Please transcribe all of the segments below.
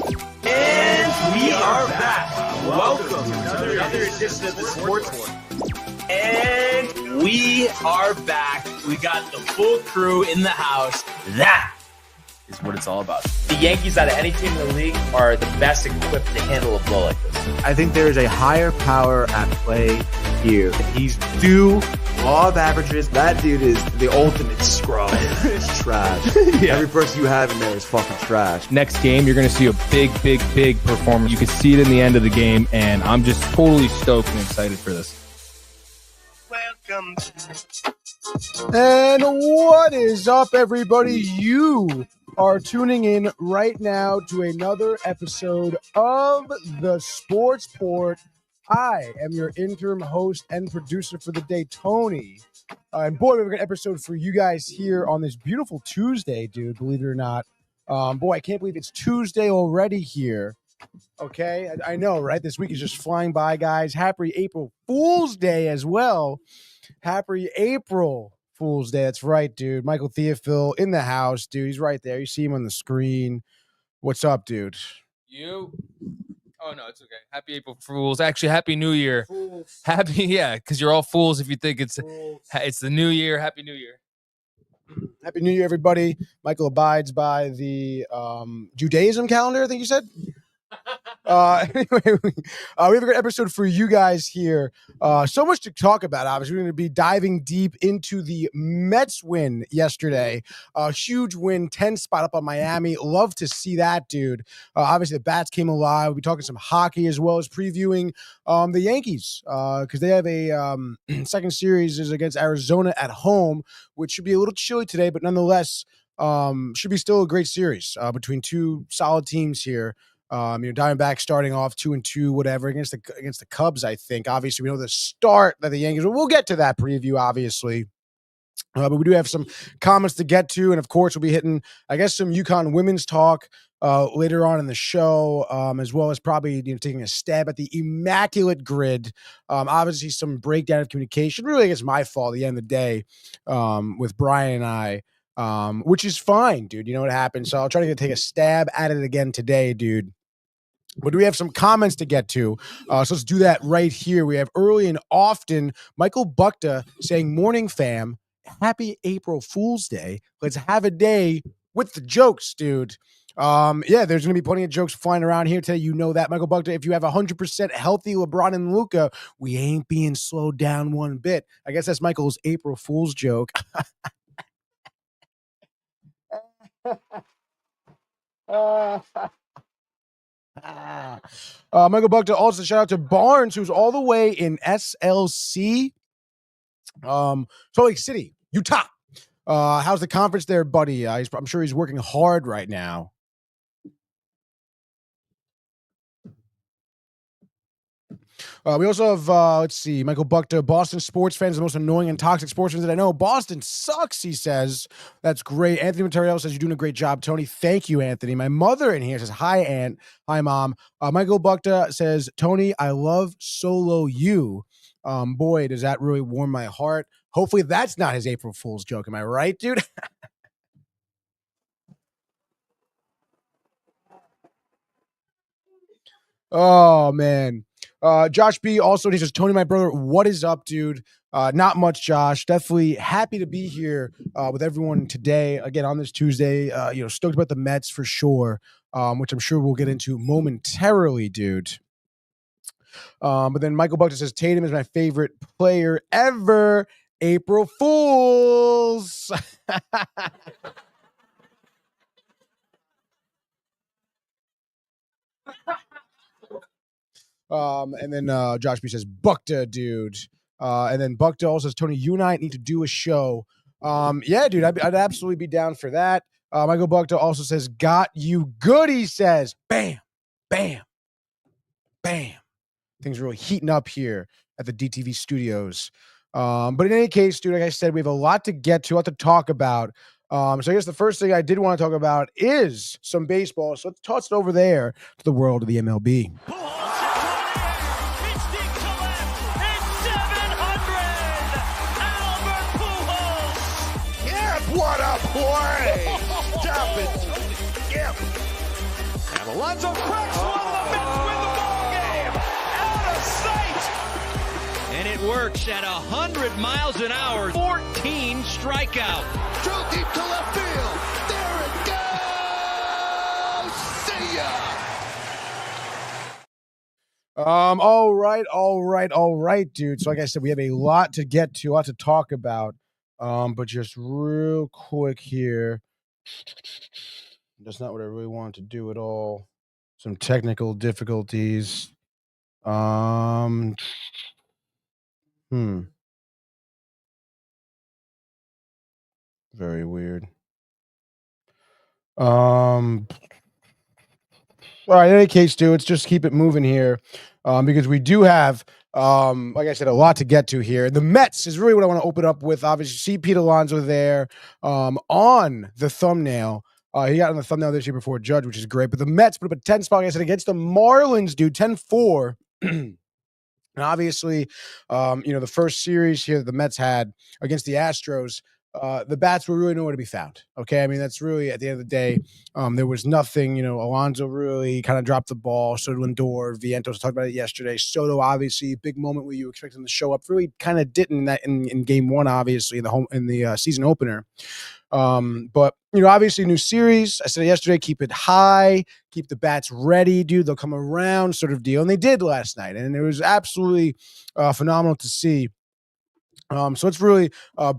And we are back. Welcome to another edition of the Sportsport. And we are back. We got the full crew in the house. That is what it's all about. The Yankees, out of any team in the league, are the best equipped to handle a blow like this. I think there is a higher power at play here. He's due law of averages. That dude is the ultimate scrub. It's trash. Yeah. Every person you have in there is fucking trash. Next game, you're going to see a big performance. You can see it in the end of the game, and I'm just totally stoked and excited for this. Welcome. And what is up, everybody? You are tuning in right now to another episode of the Sportsport. I am your interim host and producer for the day, Tony. And boy, we have an episode for you guys here on this beautiful Tuesday, dude, believe it or not. Boy, I can't believe it's Tuesday already here. Okay, I know, right? This week is just flying by, guys. Happy April Fool's Day as well. Happy April Fool's Day. That's right, dude. Michael Theophil in the house, dude. He's right there. You see him on the screen. What's up, dude? You? Oh, no, it's okay. Happy April Fools. Actually, Happy New Year. Fools. Happy, yeah, because you're all fools if you think it's the New Year. Happy New Year. Happy New Year, everybody. Michael abides by the Judaism calendar, I think you said. Anyway, we have a great episode for you guys here. So much to talk about. Obviously, we're going to be diving deep into the Mets win yesterday. A huge win, 10 spot up on Miami. Love to see that, dude. Obviously, the bats came alive. We'll be talking some hockey as well as previewing the Yankees because they have a second series is against Arizona at home, which should be a little chilly today, but nonetheless, should be still a great series between two solid teams here. Diamondbacks starting off 2-2, whatever, against the Cubs, I think. Obviously, we know the start that the Yankees, we'll get to that preview, obviously. But we do have some comments to get to, and of course, we'll be hitting, I guess, some UConn women's talk later on in the show, as well as probably taking a stab at the immaculate grid. Obviously, some breakdown of communication. Really, I guess my fault at the end of the day with Brian and I, which is fine, dude. You know what happened. So I'll try to take a stab at it again today, dude. But we have some comments to get to. So let's do that right here. We have early and often Michael Bukta saying, "Morning fam, happy April Fool's Day. Let's have a day with the jokes, dude." Yeah, there's going to be plenty of jokes flying around here today. You know that, Michael Bukta. If you have 100% healthy LeBron and Luka, we ain't being slowed down one bit. I guess that's Michael's April Fool's joke. Michael Bukta also shout out to Barnes, who's all the way in SLC, Salt Lake City, Utah. How's the conference there, buddy? I'm sure he's working hard right now. We also have, let's see, Michael Bukta, Boston sports fans, the most annoying and toxic sports fans that I know. Boston sucks, he says. That's great. Anthony Material says, "You're doing a great job, Tony." Thank you, Anthony. My mother in here says, "Hi, Aunt." Hi, Mom. Michael Bukta says, "Tony, I love solo you." Boy, does that really warm my heart. Hopefully that's not his April Fool's joke. Am I right, dude? Oh, man. Josh B also, he says, "Tony, my brother, what is up, dude?" Not much, Josh. Definitely happy to be here with everyone today. Again, on this Tuesday, stoked about the Mets for sure, which I'm sure we'll get into momentarily, dude. But then Michael Bukta says, "Tatum is my favorite player ever. April Fools." And then Josh B says, "Bukta, dude." And then Bukta also says, "Tony, you and I need to do a show." Yeah, dude, I'd absolutely be down for that. Michael Bukta also says, "Got you good," he says. Bam, bam, bam. Things are really heating up here at the DTV studios. But in any case, dude, like I said, we have a lot to get to, a lot to talk about. So I guess the first thing I did want to talk about is some baseball. So let's toss it over there to the world of the MLB. What a play! Stop it! Yep. Alonso cracks one. The Mets win the ball game. Out of sight. And it works at 100 miles an hour. 14 strikeout. Drove deep to left field. There it goes. See ya. All right, dude. So like I said, we have a lot to get to, a lot to talk about. But just real quick here. That's not what I really wanted to do at all. Some technical difficulties. Very weird. All right, in any case, dude, let's just keep it moving here. Because we do have, like I said, a lot to get to here. The Mets is really what I want to open up with. Obviously, see Pete Alonso there on the thumbnail. He got on the thumbnail this year before Judge, which is great. But the Mets put up a 10 spot, like I said, against the Marlins, dude, 10-4. And obviously, the first series here that the Mets had against the Astros, the bats were really nowhere to be found. Okay. I mean, that's really at the end of the day, there was nothing, Alonso really kind of dropped the ball. So did Lindor, Vientos talked about it yesterday. Soto, obviously, big moment where you expect him to show up. Really kind of didn't in game one, obviously, in the season opener. But obviously new series. I said yesterday, keep it high, keep the bats ready, dude. They'll come around, sort of deal. And they did last night. And it was absolutely phenomenal to see. So let's really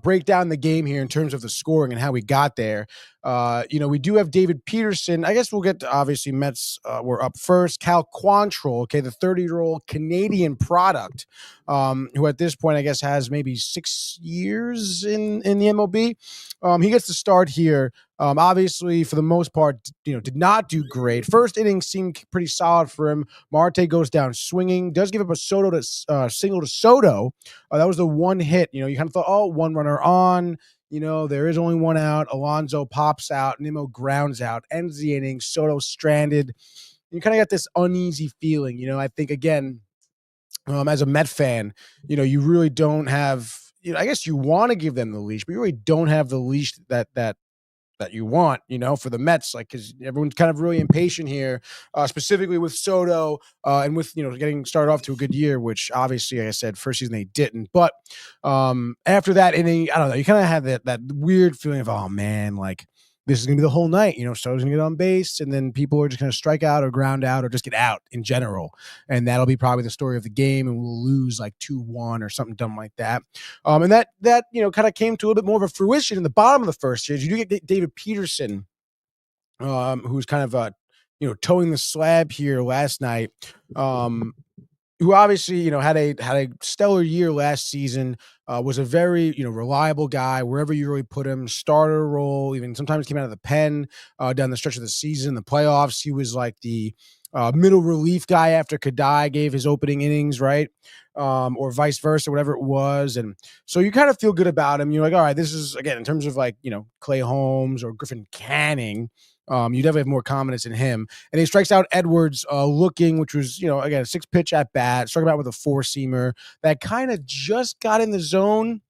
break down the game here in terms of the scoring and how we got there. We do have David Peterson. I guess we'll get to, obviously, Mets were up first. Cal Quantrill, okay, the 30-year-old Canadian product, who at this point, I guess, has maybe 6 years in the MLB. He gets to start here. Obviously, for the most part, did not do great. First inning seemed pretty solid for him. Marte goes down swinging, does give up a single to Soto. That was the one hit. You kind of thought, one runner on. There is only one out. Alonso pops out. Nimmo grounds out. Ends the inning. Soto stranded. You kind of got this uneasy feeling. I think, again, as a Met fan, you really don't have, I guess you want to give them the leash, but you really don't have the leash that you want, for the Mets, because everyone's kind of really impatient here, specifically with Soto and with, getting started off to a good year, which obviously, like I said, first season they didn't. But after that inning, I don't know, you kind of have that weird feeling of, oh man, this is going to be the whole night. Soto's going to get on base, and then people are just going to strike out or ground out or just get out in general. And that'll be probably the story of the game, and we'll lose 2-1 or something dumb like that. And that kind of came to a little bit more of a fruition in the bottom of the first series. You do get David Peterson, who's kind of, towing the slab here last night, who obviously, had a stellar year last season, was a very, reliable guy wherever you really put him, starter role, even sometimes came out of the pen down the stretch of the season, the playoffs. He was like the middle relief guy after Kadai gave his opening innings, right? Or vice versa, whatever it was. And so you kind of feel good about him. You're like, all right, this is, again, in terms of Clay Holmes or Griffin Canning, you definitely have more confidence in him. And he strikes out Edwards looking, which was, again, a 6-pitch at bat, struck him out with a 4-seamer that kind of just got in the zone,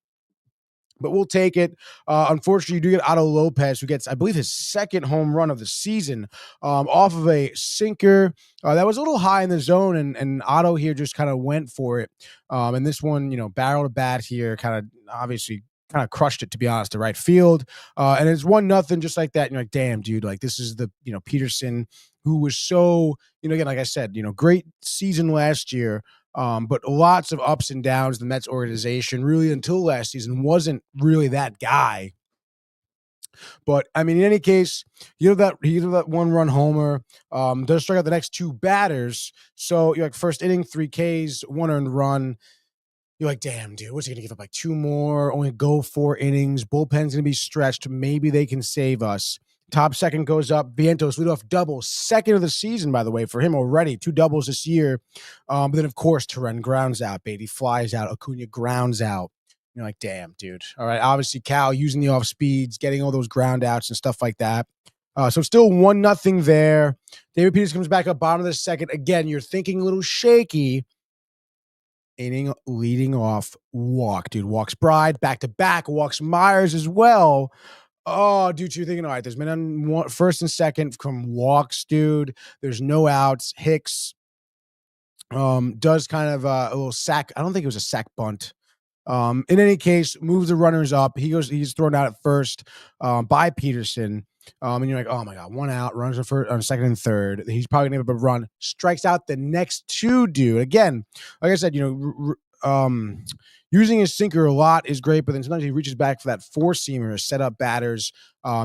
but we'll take it. Unfortunately, you do get Otto Lopez, who gets, I believe, his second home run of the season off of a sinker that was a little high in the zone, and Otto here just kind of went for it. And this one, barrel to bat here, kind of obviously kind of crushed it, to be honest, to right field. And it's 1-0 just like that. And you're like, damn, dude, this is the, Peterson, who was so, again, like I said, great season last year, but lots of ups and downs. The Mets organization really until last season wasn't really that guy. But I mean, in any case, he had that 1-run homer, does strike out the next 2 batters. So you're like, first inning, 3 Ks, 1 earned run. You're like, damn, dude, what's he going to give up? 2 more, only go 4 innings. Bullpen's going to be stretched. Maybe they can save us. Top second goes up. Vientos leadoff double. Second of the season, by the way, for him already. 2 doubles this year. But then, of course, Turan grounds out. Beatty flies out. Acuna grounds out. You're like, damn, dude. All right, obviously, Cal using the off speeds, getting all those ground outs and stuff like that. So still 1-0 there. David Peters comes back up bottom of the second. Again, you're thinking a little shaky. Inning leading off walk, dude. Walks Bride back to back, walks Myers as well. Oh, dude, you're thinking, all right, there's been on first and second from walks, dude. There's no outs. Hicks does kind of a little sack. I don't think it was a sack bunt. In any case, moves the runners up. He's thrown out at first by Peterson. And you're like, oh my God, one out, runs on second and third. He's probably gonna have a run, strikes out the next two, dude. Again, like I said, using his sinker a lot is great, but then sometimes he reaches back for that four-seamer to set up batters. I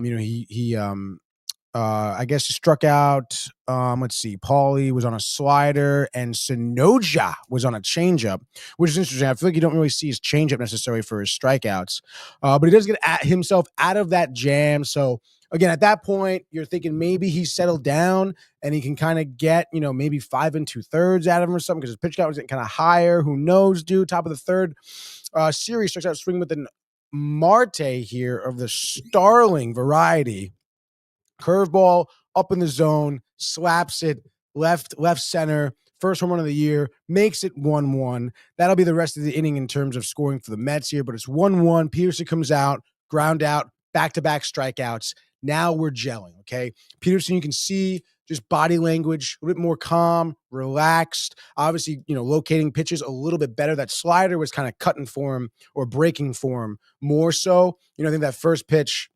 guess he struck out, let's see, Paulie was on a slider and Sonoja was on a changeup, which is interesting. I feel like you don't really see his changeup necessarily for his strikeouts, but he does get himself out of that jam. So, again, at that point, you're thinking maybe he's settled down and he can kind of get, maybe 5 2/3 out of him or something because his pitch count was getting kind of higher. Who knows, dude? Top of the third series, starts out swinging with an Marte here of the Starling variety. Curveball up in the zone, slaps it left center. First home run of the year, makes it 1-1. That'll be the rest of the inning in terms of scoring for the Mets here, but it's 1-1. Peterson comes out, ground out, back-to-back strikeouts. Now we're gelling, okay? Peterson, you can see just body language, a little bit more calm, relaxed. Obviously, locating pitches a little bit better. That slider was kind of cutting for him or breaking for him more so. I think that first pitch,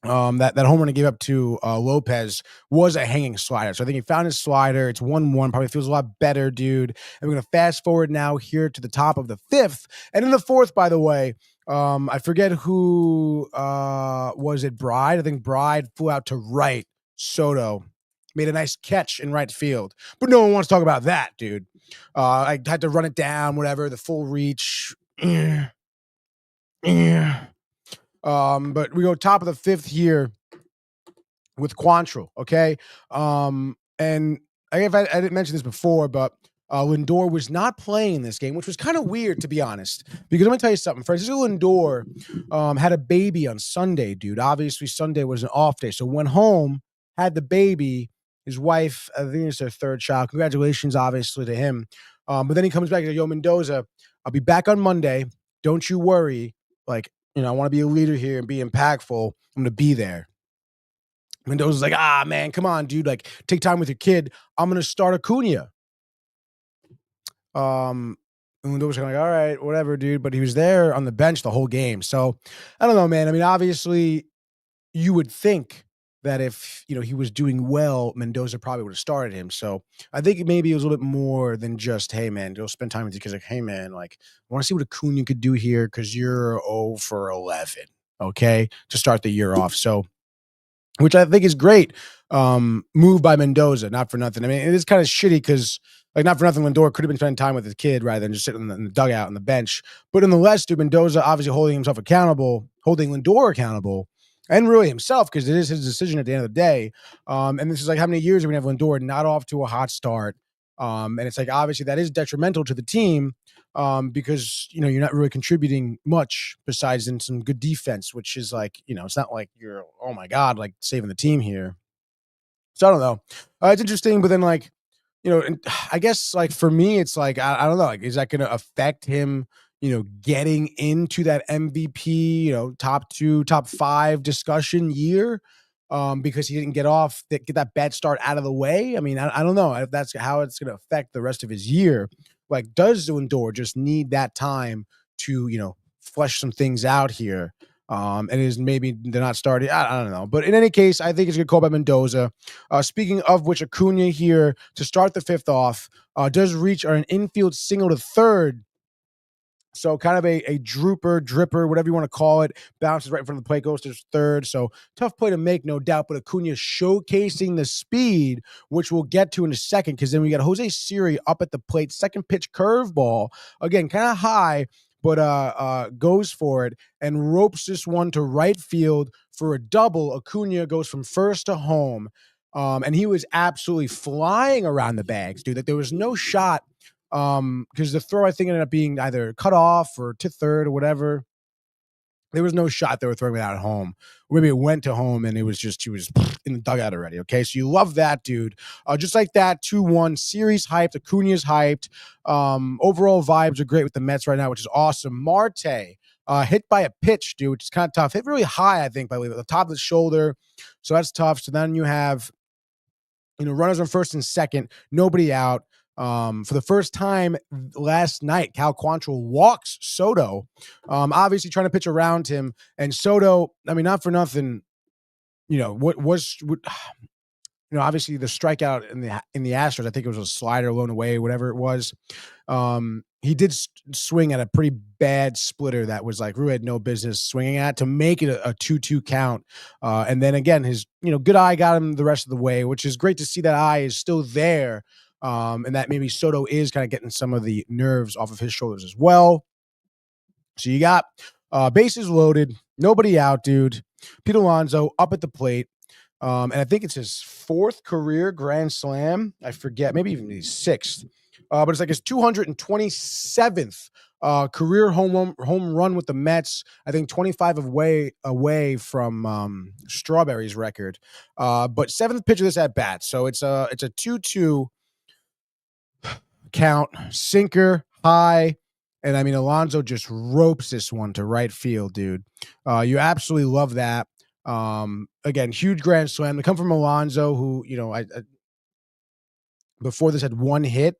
that home run he gave up to Lopez was a hanging slider. So I think he found his slider. It's 1-1. Probably feels a lot better, dude. And we're going to fast forward now here to the top of the fifth. And in the fourth, by the way, I forget who was it, Bride? I think Bride flew out to right. Soto made a nice catch in right field. But no one wants to talk about that, dude. I had to run it down, whatever, the full reach. But we go top of the fifth here with Quantrill, okay? And I didn't mention this before, but Lindor was not playing in this game, which was kind of weird, to be honest. Because let me tell you something. Francisco Lindor had a baby on Sunday, dude. Obviously, Sunday was an off day. So went home, had the baby. His wife, I think it's their third child. Congratulations, obviously, to him. But then he comes back and goes, yo, Mendoza, I'll be back on Monday. Don't you worry. Like, I want to be a leader here and be impactful. I'm going to be there. Mendoza's like, man, come on, dude. Like, take time with your kid. I'm going to start Acuna. And Mendoza's kind of like, all right, whatever, dude. But he was there on the bench the whole game. So, I don't know, man. I mean, obviously, you would think that if, he was doing well, Mendoza probably would have started him. So, I think maybe it was a little bit more than just, hey, man, go spend time with your kids. Like, hey, man, like, I want to see what Acuna could do here because you're 0 for 11, okay, to start the year off. So, which I think is great. Move by Mendoza, not for nothing. I mean, it is kind of shitty because, like, not for nothing, Lindor could have been spending time with his kid rather than just sitting in the dugout on the bench. But nonetheless, dude, Mendoza obviously holding Lindor accountable, and really himself, because it is his decision at the end of the day. And this is like, how many years are we going to have Lindor not off to a hot start? And it's like, obviously, that is detrimental to the team because, you're not really contributing much besides in some good defense, which is like, it's not like you're, oh my God, like saving the team here. So I don't know. It's interesting, but then like, and I guess like for me, it's like, I don't know, like, is that going to affect him, getting into that MVP, top 2, top 5 discussion year because he didn't get that bad start out of the way? I mean, I don't know if that's how it's going to affect the rest of his year. Like, does Lindor just need that time to, flesh some things out here? And is maybe they're not starting. I don't know. But in any case, I think it's a good call by Mendoza. Speaking of which, Acuna here to start the fifth off does reach an infield single to third. So kind of a dripper, whatever you want to call it, bounces right in front of the plate, goes to third. So tough play to make, no doubt. But Acuna showcasing the speed, which we'll get to in a second, because then we got Jose Siri up at the plate, second pitch curveball. Again, kind of high, but goes for it and ropes this one to right field for a double. Acuna goes from first to home. And he was absolutely flying around the bags, dude. Like, there was no shot. Because the throw, I think, ended up being either cut off or to third or whatever. There was no shot they were throwing it out at home. Or maybe it went to home and he was in the dugout already. Okay, so you love that, dude. Just like that, 2-1. Series hyped. Acuna's hyped. Overall vibes are great with the Mets right now, which is awesome. Marte hit by a pitch, dude, which is kind of tough. Hit really high, I think, by the top of the shoulder. So that's tough. So then you have, runners on first and second, nobody out. For the first time last night, Cal Quantrill walks Soto, obviously trying to pitch around him. And Soto, not for nothing, obviously the strikeout in the Astros, I think it was a slider blown away, whatever it was. He did swing at a pretty bad splitter that was like really had no business swinging at to make it a 2-2 count. And then again, his good eye got him the rest of the way, which is great to see that eye is still there. And that maybe Soto is kind of getting some of the nerves off of his shoulders as well. So you got bases loaded, nobody out, dude. Pete Alonso up at the plate. And I think it's his fourth career grand slam. I forget, maybe even his sixth. But it's like his 227th career home run with the Mets. I think 25 away from Strawberry's record. But seventh pitch of this at bat. So it's a 2-2 count, sinker, high. And Alonso just ropes this one to right field, dude. You absolutely love that. Again, huge grand slam. They come from Alonso, who, I before this had one hit.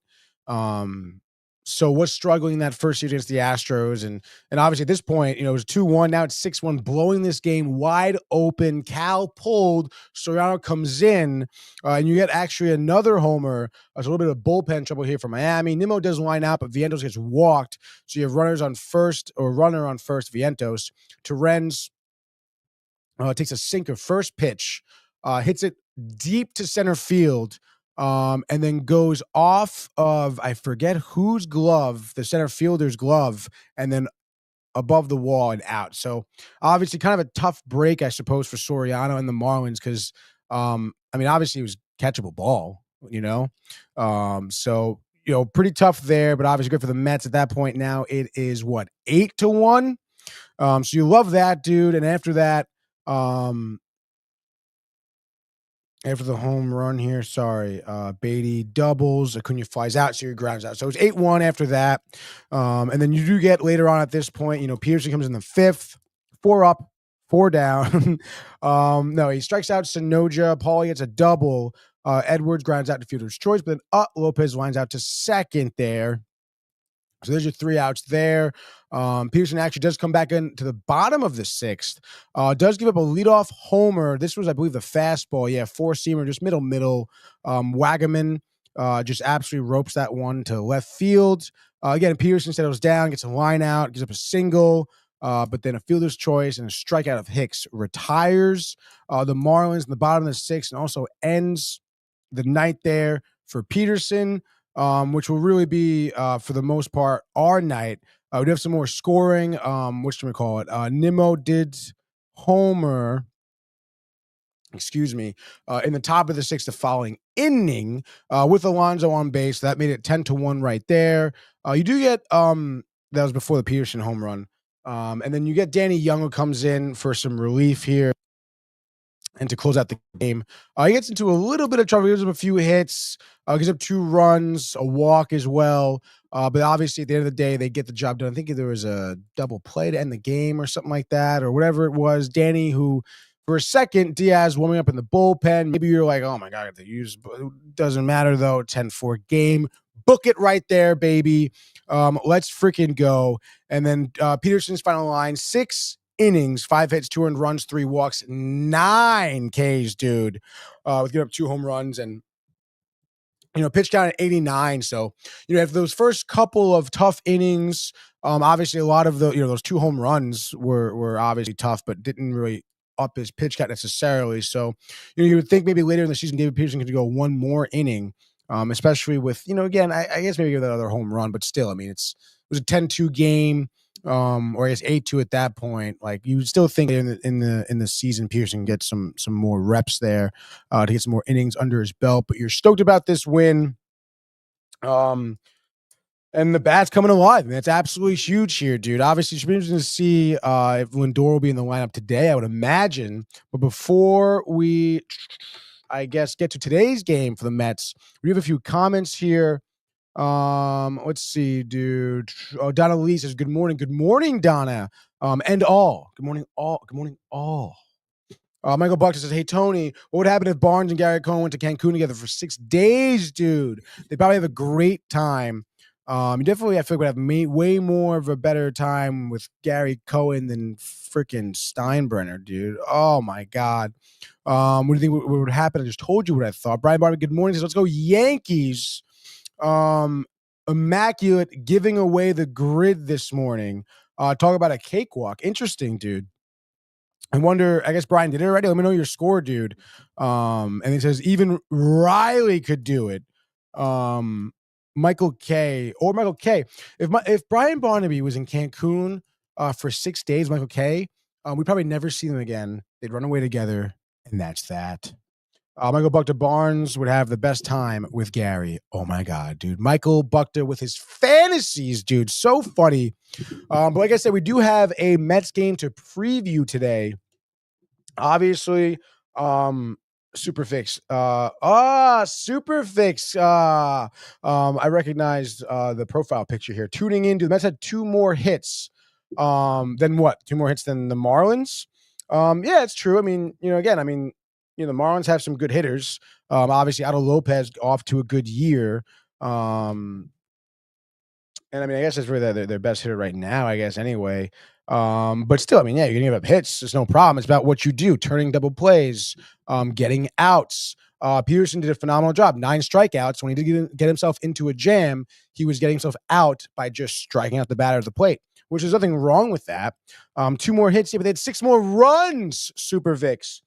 So was struggling that first series against the Astros. And obviously at this point, it was 2-1. Now it's 6-1, blowing this game wide open. Cal pulled, Soriano comes in, and you get actually another homer. There's a little bit of bullpen trouble here for Miami. Nimmo does line out, but Vientos gets walked. So you have runner on first, Vientos. Torrens takes a sinker, first pitch, hits it deep to center field. And then goes off of, I forget whose glove, the center fielder's glove, and then above the wall and out. So obviously kind of a tough break, I suppose, for Soriano and the Marlins because, obviously it was catchable ball, So, pretty tough there, but obviously good for the Mets at that point. Now it is 8-1. So you love that, dude. And after that, after the home run here, Beatty doubles, Acuna flies out, so he grounds out. So it's 8-1 after that. And then you do get later on at this point, Peterson comes in the fifth, 4 up, 4 down. No, he strikes out Sonoja. Paulie gets a double. Edwards grounds out to fielder's choice, but then Lopez lines out to second there. So there's your 3 outs there. Peterson actually does come back into the bottom of the 6th. Does give up a leadoff homer. This was, I believe, the fastball. Yeah, 4-seamer, just middle. Wagaman just absolutely ropes that one to left field. Again, Peterson settles down, gets a line out, gives up a single, but then a fielder's choice and a strikeout of Hicks retires. The Marlins in the bottom of the 6th and also ends the night there for Peterson. Which will really be, for the most part, our night. We do have some more scoring. Nimmo did homer, in the top of the 6th the following inning with Alonso on base. That made it 10-1 right there. You do get, that was before the Peterson home run. And then you get Danny Young, who comes in for some relief here. And to close out the game, he gets into a little bit of trouble. He gives up a few hits, gives up 2 runs, a walk as well. But obviously, at the end of the day, they get the job done. I think there was a double play to end the game or something like that, or whatever it was. Danny, who for a second, Diaz warming up in the bullpen. Maybe you're like, oh my God, I have to use. Doesn't matter though. 10-4 game. Book it right there, baby. Let's freaking go. And then Peterson's final line: 6 innings, 5 hits, 2 earned runs, 3 walks, 9 Ks, dude. With giving up 2 home runs and pitch count at 89. So, after those first couple of tough innings, obviously a lot of the those 2 home runs were obviously tough, but didn't really up his pitch count necessarily. So, you would think maybe later in the season David Peterson could go 1 more inning, especially with again, I guess maybe give that other home run, but still, it was a 10-2 game. Or I guess 8-2 at that point. Like you would still think in the season Peterson gets some more reps there to get some more innings under his belt. But you're stoked about this win. And the bat's coming alive. That's absolutely huge here, dude. Obviously, it's interesting to see if Lindor will be in the lineup today, I would imagine. But before we, I guess, get to today's game for the Mets, we have a few comments here Let's see, dude. Oh, Donna Lee says, good morning. Good morning, Donna. And all. Good morning, all. Good morning, all. Michael Buckner says, hey, Tony, what would happen if Barnes and Gary Cohen went to Cancun together for 6 days, dude? They probably have a great time. Definitely, I feel like would have way more of a better time with Gary Cohen than freaking Steinbrenner, dude. Oh, my God. What do you think what would happen? I just told you what I thought. Brian Barber, good morning. Says, let's go Yankees. Immaculate giving away the grid this morning. Talk about a cakewalk. Interesting, dude. I wonder, I guess Brian did it already. Let me know your score, dude. And he says even Riley could do it. Michael K. If Brian Barnaby was in Cancun for 6 days, Michael K, we'd probably never see them again. They'd run away together, and that's that. Michael Buckner Barnes would have the best time with Gary. Oh my God, dude. Michael Buckner with his fantasies, dude. So funny. But like I said, we do have a Mets game to preview today. Obviously, Superfix. Superfix. I recognized the profile picture here. Tuning in, dude. The Mets had 2 more hits. Than what? 2 more hits than the Marlins? Yeah, it's true. I mean, the Marlins have some good hitters. Obviously, Otto Lopez off to a good year. And I mean, I guess that's really their best hitter right now, I guess, anyway. But still, I mean, yeah, you're gonna give up hits. There's no problem. It's about what you do, turning double plays, getting outs. Peterson did a phenomenal job. 9 strikeouts. When he did get himself into a jam, he was getting himself out by just striking out the batter of the plate, which is nothing wrong with that. 2 more hits, yeah, but they had 6 more runs, Super Vix.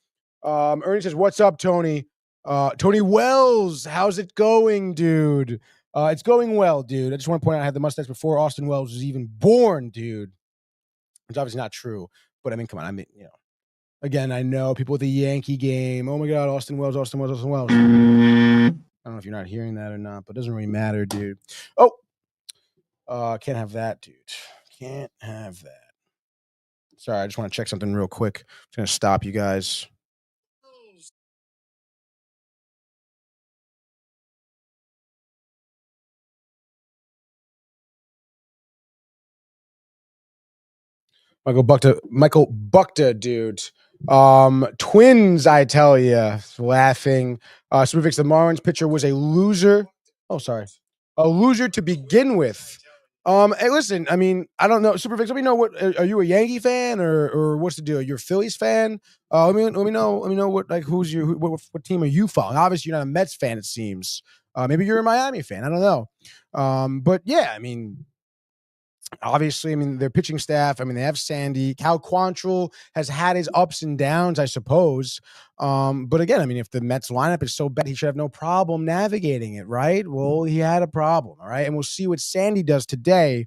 Ernie says, what's up, Tony? Tony Wells, how's it going, dude? It's going well, dude. I just want to point out I had the mustache before Austin Wells was even born, dude. It's obviously not true, but I mean, come on. I mean, again, I know people with the Yankee game. Oh my God, Austin Wells. I don't know if you're not hearing that or not, but it doesn't really matter, dude. Oh, can't have that, dude. Can't have that. Sorry, I just want to check something real quick. I'm just going to stop you guys. Michael Buckner, dude. Twins, I tell you, laughing. Superfix, the Marlins pitcher was a loser. Oh, sorry. A loser to begin with. Hey, listen, I mean, I don't know. Superfix, let me know are you a Yankee fan or what's the deal? You're a Phillies fan? Let me know what team are you following? Obviously, you're not a Mets fan, it seems. Maybe you're a Miami fan. I don't know. But yeah, I mean, obviously, I mean, their pitching staff, I mean, they have Sandy. Cal Quantrill has had his ups and downs, I suppose. But again, I mean, if the Mets lineup is so bad, he should have no problem navigating it, right? Well, he had a problem, all right? And we'll see what Sandy does today.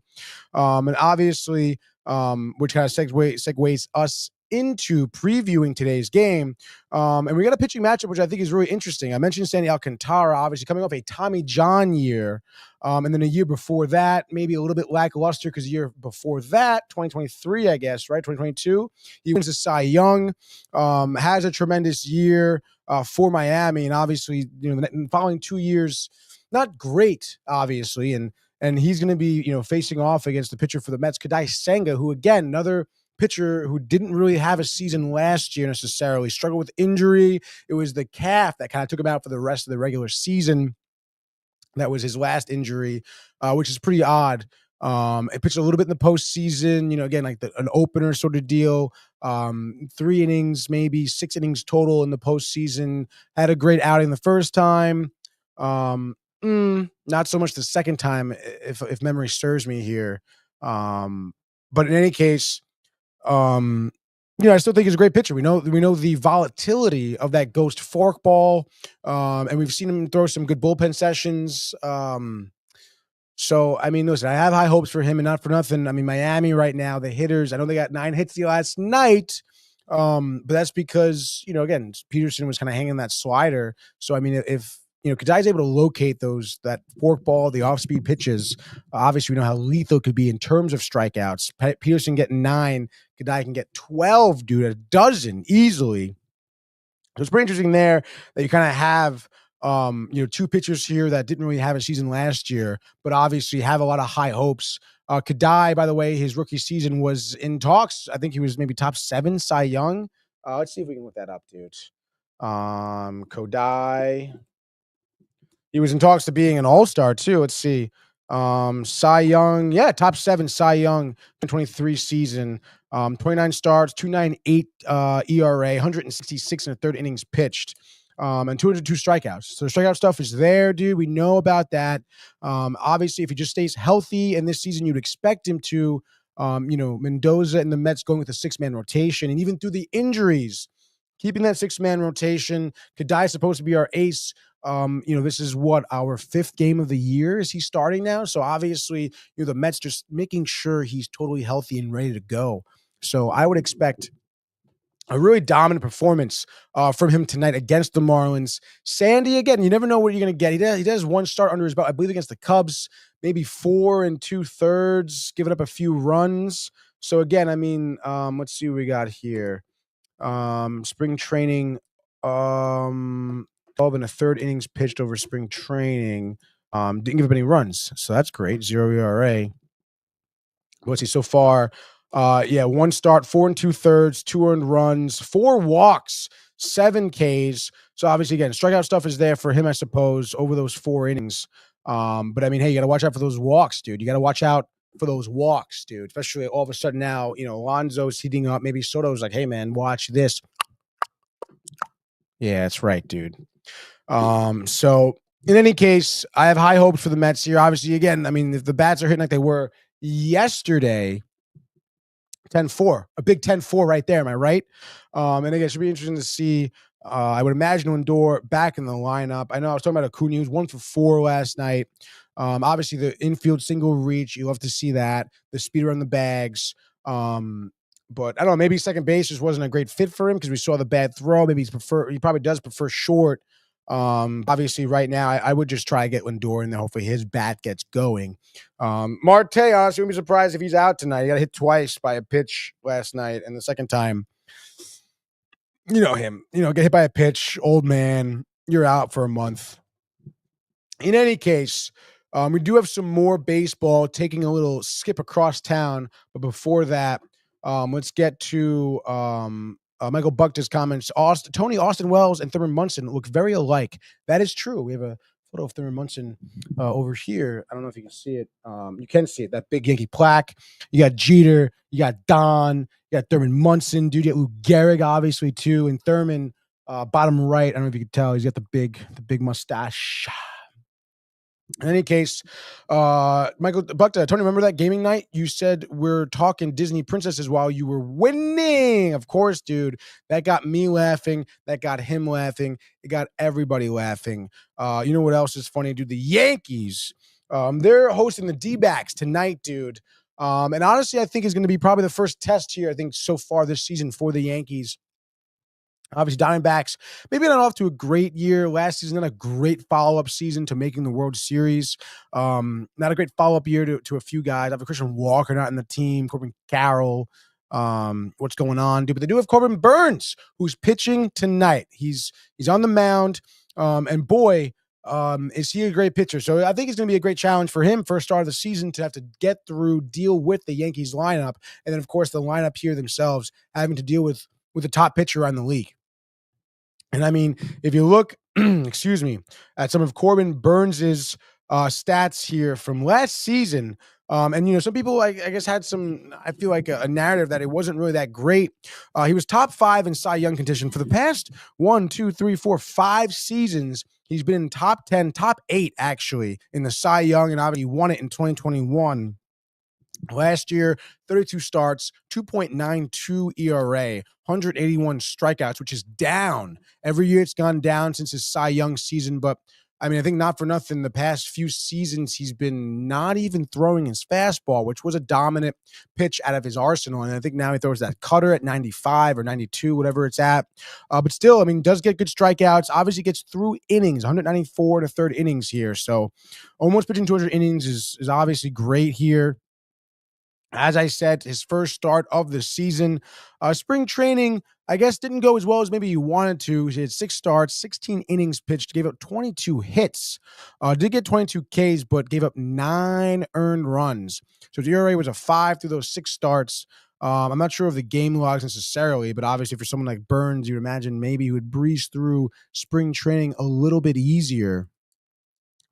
And obviously, which kind of segues us into previewing today's game. And we got a pitching matchup, which I think is really interesting. I mentioned Sandy Alcantara, obviously coming off a Tommy John year. And then a year before that, maybe a little bit lackluster because the year before that, 2023, I guess, right? 2022, he wins the Cy Young, has a tremendous year for Miami. And obviously, the following 2 years, not great, obviously. And he's going to be, facing off against the pitcher for the Mets, Kadai Senga, who, again, another pitcher who didn't really have a season last year necessarily, struggled with injury. It was the calf that kind of took him out for the rest of the regular season. That was his last injury, which is pretty odd. It pitched a little bit in the postseason, again, like an opener sort of deal. 3 innings, maybe 6 innings total in the postseason. Had a great outing the first time. Not so much the second time, if memory serves me here. But in any case, I still think he's a great pitcher. We know the volatility of that ghost forkball, and we've seen him throw some good bullpen sessions. So, I mean, listen, I have high hopes for him, and not for nothing. I mean, Miami right now, the hitters, I know they got 9 hits the last night, but that's because, again, Peterson was kind of hanging that slider. So, I mean, if Kadai's able to locate that forkball, the off-speed pitches, obviously we know how lethal it could be in terms of strikeouts. Peterson getting 9, Kadai can get 12, dude, a dozen easily. So it's pretty interesting there that you kind of have two pitchers here that didn't really have a season last year, but obviously have a lot of high hopes. Kadai, by the way, his rookie season was in talks. I think he was maybe top 7 Cy Young. Let's see if we can look that up, dude. Kodai. He was in talks to being an all-star too. Let's see. Cy Young, top 7 Cy Young 2023 season. 29 starts, 2.98 ERA, 166 in the third innings pitched, and 202 strikeouts. So the strikeout stuff is there, dude. We know about that. Obviously, if he just stays healthy in this season, you'd expect him to. Mendoza and the Mets going with a 6-man rotation, and even through the injuries, keeping that 6-man rotation. Kadai is supposed to be our ace. This is our 5th game of the year. Is he starting now? So obviously, the Mets just making sure he's totally healthy and ready to go. So I would expect a really dominant performance from him tonight against the Marlins. Sandy, again, you never know what you're going to get. He does 1 start under his belt, I believe, against the Cubs, maybe 4 2/3, giving up a few runs. So again, let's see what we got here. Spring training, 12 and a third innings pitched over spring training. Didn't give up any runs, so that's great. 0 ERA. Let's see, so far, 1 start, 4 2/3, 2 earned runs, 4 walks, 7 Ks. So obviously, again, strikeout stuff is there for him, I suppose, over those 4 innings. But hey, you got to watch out for those walks, dude. You got to watch out for those walks, dude. Especially all of a sudden now, Alonso's heating up. Maybe Soto's like, hey, man, watch this. Yeah, that's right, dude. So in any case, I have high hopes for the Mets here. Obviously, again, if the bats are hitting like they were yesterday, 10-4, a big 10-4 right there. Am I right? And again, it should be interesting to see. I would imagine Lindor back in the lineup. I know I was talking about Acuna. He was 1 for 4 last night. Obviously, the infield single reach, you love to see that. The speed around the bags. But I don't know, maybe second base just wasn't a great fit for him because we saw the bad throw. Maybe he probably does prefer short. Obviously, right now, I would just try to get Lindor in there. Hopefully, his bat gets going. Marte, honestly, wouldn't be surprised if he's out tonight. He got hit twice by a pitch last night, and the second time, him. Get hit by a pitch, old man, you're out for a month. In any case, we do have some more baseball, taking a little skip across town. But before that, let's get to Michael Buckter's comments. Austin Wells and Thurman Munson look very alike. That is true. We have a photo of Thurman Munson over here. I don't know if you can see it. You can see it. That big Yankee plaque. You got Jeter. You got Don. You got Thurman Munson. Dude, you got Lou Gehrig, obviously, too. And Thurman, bottom right. I don't know if you can tell. He's got the big mustache. In any case, Michael Buckta, Tony, remember that gaming night? You said we're talking Disney princesses while you were winning. Of course, dude. That got me laughing. That got him laughing. It got everybody laughing. You know what else is funny, dude? The Yankees. They're hosting the D-backs tonight, dude. And honestly, I think it's going to be probably the first test here, I think, so far this season for the Yankees. Obviously, Diamondbacks, maybe not off to a great year last season, not a great follow-up season to making the World Series. Not a great follow-up year to a few guys. I have a Christian Walker not in the team, Corbin Carroll. What's going on, dude? But they do have Corbin Burns, who's pitching tonight. He's on the mound, and boy, is he a great pitcher. So I think it's going to be a great challenge for him, first start of the season, to have to get through, deal with the Yankees lineup, and then, of course, the lineup here themselves having to deal with the top pitcher on the league. And if you look, excuse me, at some of Corbin Burns's stats here from last season, and some people, I guess, had some, I feel like a narrative that it wasn't really that great. He was top 5 in Cy Young contention for the past 5 seasons. He's been in top 10, top 8 actually in the Cy Young, and obviously won it in 2021. Last year, 32 starts, 2.92 ERA, 181 strikeouts, which is down. Every year it's gone down since his Cy Young season. But, I think not for nothing, the past few seasons he's been not even throwing his fastball, which was a dominant pitch out of his arsenal. And I think now he throws that cutter at 95 or 92, whatever it's at. But still, does get good strikeouts. Obviously gets through innings, 194 to third innings here. So almost pitching 200 innings is obviously great here. As I said, his first start of the season. Spring training, I guess didn't go as well as maybe you wanted to. He had 6 starts, 16 innings pitched, gave up 22 hits. Did get 22 Ks, but gave up 9 earned runs. So his ERA was a 5 through those 6 starts. I'm not sure of the game logs necessarily, but obviously for someone like Burns, you would imagine maybe he would breeze through spring training a little bit easier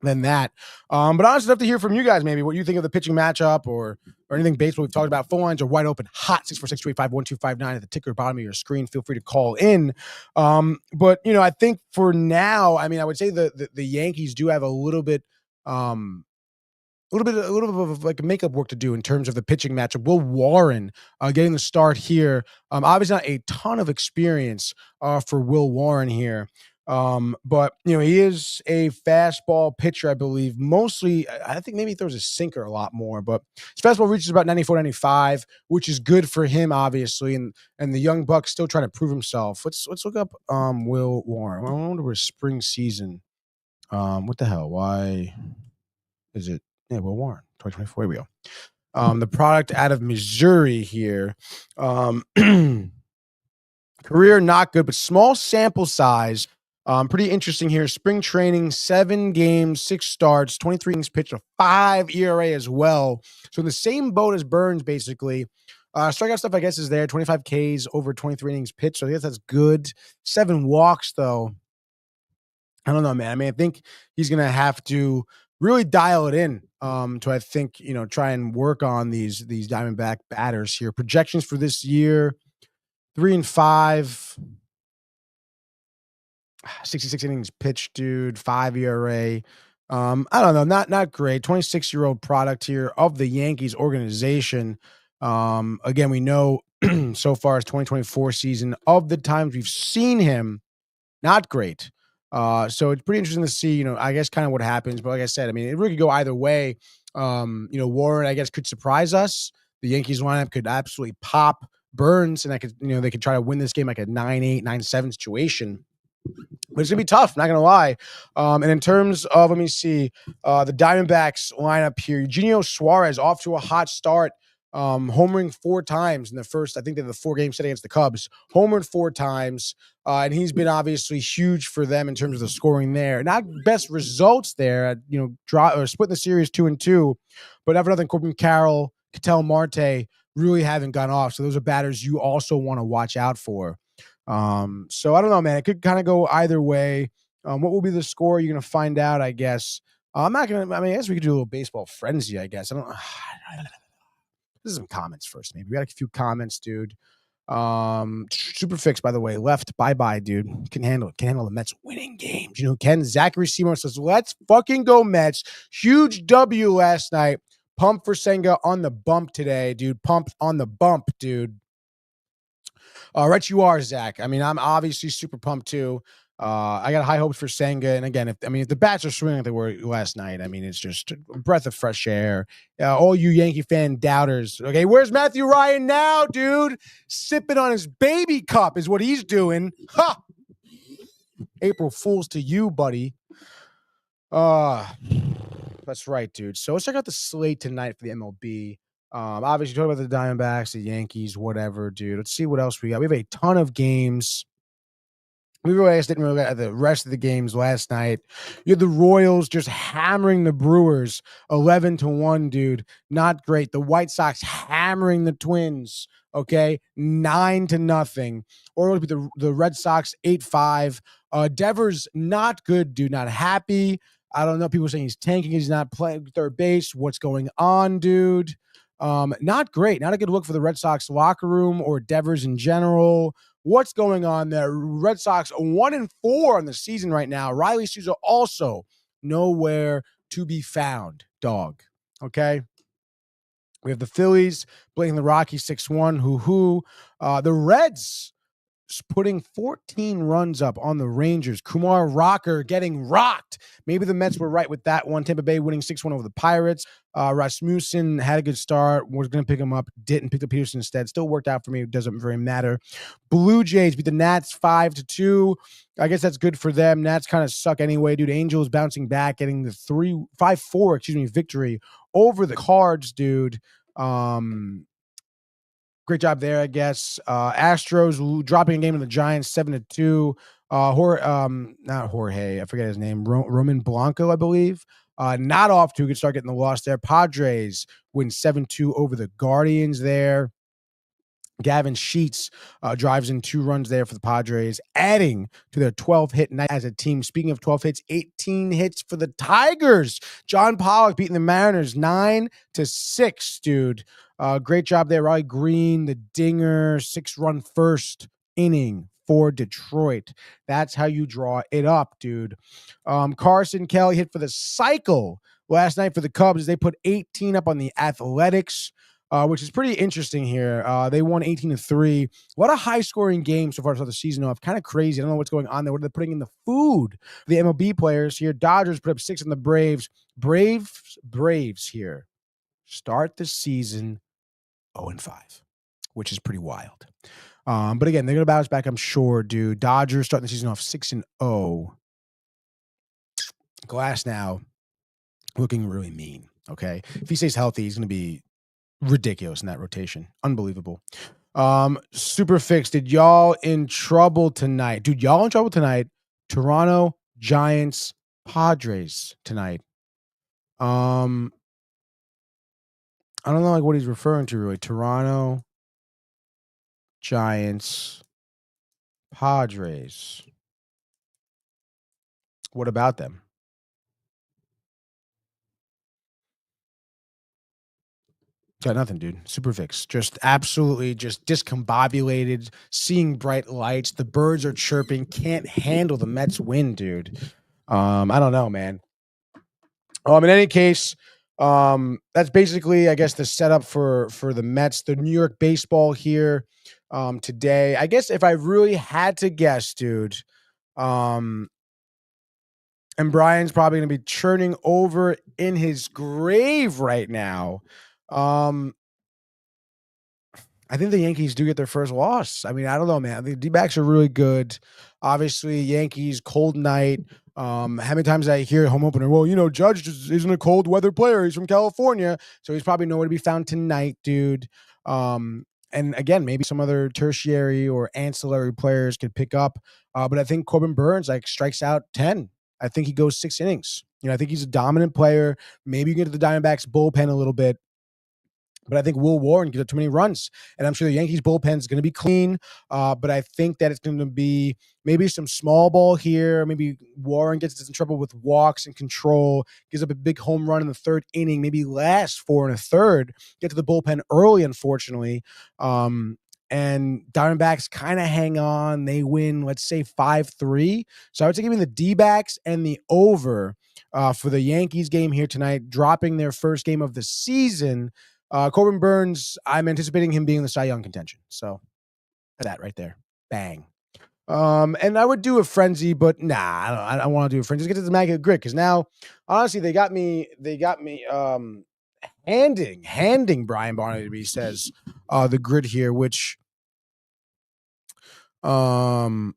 than that. But honestly, I'd love to hear from you guys maybe what you think of the pitching matchup or anything baseball we've talked about. Phone lines are wide open, hot, 646-285-1259 at the ticker bottom of your screen. Feel free to call in. But, I think for now, I would say the Yankees do have a little bit of like makeup work to do in terms of the pitching matchup. Will Warren getting the start here. Obviously not a ton of experience for Will Warren here. But he is a fastball pitcher, I believe. Mostly, I think maybe he throws a sinker a lot more, but his fastball reaches about 94, 95, which is good for him, obviously. And the young buck still trying to prove himself. Let's look up Will Warren. I wonder where spring season. What the hell? Why is it? Yeah, Will Warren, 2024. Here we go. The product out of Missouri here. Career not good, but small sample size. Pretty interesting here. Spring training, 7 games, 6 starts, 23 innings pitched, a 5 ERA as well. So in the same boat as Burns, basically. Strikeout stuff, I guess, is there. 25 Ks over 23 innings pitched. So I guess that's good. 7 walks, though. I don't know, man. I think he's going to have to really dial it in to, I think, try and work on these Diamondback batters here. Projections for this year, 3-5. 66 innings pitched, dude. 5 ERA. I don't know. Not great. 26-year-old product here of the Yankees organization. Again, we know so far as 2024 season, of the times we've seen him, not great. So it's pretty interesting to see, I guess kind of what happens. But like I said, it really could go either way. Warren, I guess, could surprise us. The Yankees lineup could absolutely pop Burns, and they could try to win this game like a 9-8, 9-7 situation. But it's going to be tough, not going to lie. And in terms of, let me see, the Diamondbacks lineup here, Eugenio Suarez off to a hot start, homering 4 times in the first, I think they're the 4-game set against the Cubs, homered 4 times. And he's been obviously huge for them in terms of the scoring there. Not best results there, splitting the series 2-2, but after nothing, Corbin Carroll, Ketel Marte really haven't gone off. So those are batters you also want to watch out for. So I don't know, man. It could kind of go either way. What will be the score? You're going to find out, I guess. I'm not going to, I guess we could do a little baseball frenzy, I guess. This is some comments first, maybe. We got a few comments, dude. Superfix, by the way, left. Bye-bye, dude. Can handle it. Can handle the Mets winning games. Ken Zachary Seymour says, let's fucking go Mets. Huge W last night. Pump for Senga on the bump today, dude. Pumped on the bump, dude. Right, you are, Zach. I'm obviously super pumped too. I got high hopes for Senga, and again, if the bats are swinging like they were last night, it's just a breath of fresh air. All you Yankee fan doubters, okay, where's Matthew Ryan now, dude? Sipping on his baby cup is what he's doing. Ha! April Fools to you, buddy. That's right, dude. So let's check out the slate tonight for the MLB. Obviously, talking about the Diamondbacks, the Yankees, whatever, dude. Let's see what else we got. We have a ton of games. We really didn't really get the rest of the games last night. You had the Royals just hammering the Brewers 11-1, dude. Not great. The White Sox hammering the Twins, okay, 9-0. Orioles beat the Red Sox 8-5. Devers, not good, dude. Not happy. I don't know. People saying he's tanking. He's not playing third base. What's going on, dude? Not great. Not a good look for the Red Sox locker room or Devers in general. What's going on there? Red Sox 1-4 on the season right now. Riley Souza also nowhere to be found, dog. Okay. We have the Phillies playing the Rockies 6-1. Hoo-hoo. The Reds putting 14 runs up on the Rangers. Kumar Rocker getting rocked. Maybe the Mets were right with that one. Tampa Bay winning 6-1 over the Pirates. Rasmussen had a good start. Was going to pick him up. Didn't. Pick up Peterson instead. Still worked out for me. It doesn't very matter. Blue Jays beat the Nats 5-2. I guess that's good for them. Nats kind of suck anyway, dude. Angels bouncing back, getting the 5-4, victory over the Cards, dude. great job there, I guess. Astros dropping a game to the Giants 7-2. Not Jorge, I forget his name. Roman Blanco, I believe. Not off to a good start getting the loss there. Padres win 7-2 over the Guardians there. Gavin Sheets drives in 2 runs there for the Padres, adding to their 12-hit night as a team. Speaking of 12 hits, 18 hits for the Tigers. John Pollock beating the Mariners 9-6, dude. Great job there. Riley Green, the dinger, 6-run first inning for Detroit. That's how you draw it up, dude. Carson Kelly hit for the cycle last night for the Cubs. They put 18 up on the Athletics. Which is pretty interesting here. They won 18-3. A lot of high-scoring games so far throughout the season off. Kind of crazy. I don't know what's going on there. What are they putting in the food? The MLB players here. Dodgers put up 6 on the Braves. Braves here start the season 0-5, which is pretty wild. But again, they're going to bounce back, I'm sure, dude. Dodgers starting the season off 6-0. Glass now looking really mean, okay? If he stays healthy, he's going to be ridiculous in that rotation. Unbelievable. Super Fix, did y'all in trouble tonight? Dude, y'all in trouble tonight. Toronto, Giants, Padres tonight. I don't know like what he's referring to really. Toronto, Giants, Padres. What about them? Got nothing, dude. Super Fix. Just absolutely just discombobulated, seeing bright lights. The birds are chirping. Can't handle the Mets win, dude. I don't know, man. In any case, that's basically, I guess, the setup for the Mets. The New York baseball here today. I guess if I really had to guess, dude, and Brian's probably going to be churning over in his grave right now. I think the Yankees do get their first loss. I mean, I don't know, man. The D-backs are really good. Obviously, Yankees, cold night. How many times I hear home opener, well, you know, Judge just isn't a cold weather player. He's from California. So he's probably nowhere to be found tonight, dude. And again, maybe some other tertiary or ancillary players could pick up. But I think Corbin Burns strikes out 10. I think he goes 6 innings. You know, I think he's a dominant player. Maybe you get to the Diamondbacks bullpen a little bit. But I think Will Warren gives up too many runs. And I'm sure the Yankees bullpen is going to be clean. But I think that it's going to be maybe some small ball here. Maybe Warren gets in trouble with walks and control, gives up a big home run in the 3rd inning, maybe last 4 1/3, get to the bullpen early, unfortunately. And Diamondbacks kind of hang on. They win, let's say 5-3. So I would say giving the D-backs and the over for the Yankees game here tonight, dropping their first game of the season. Corbin Burns, I'm anticipating him being in the Cy Young contention. So that right there. Bang. And I would do a frenzy, but nah, I don't want to do a frenzy. Let's get to the Immaculate Grid, because now, honestly, they got me handing Brian Barnaby says the grid here, which oh.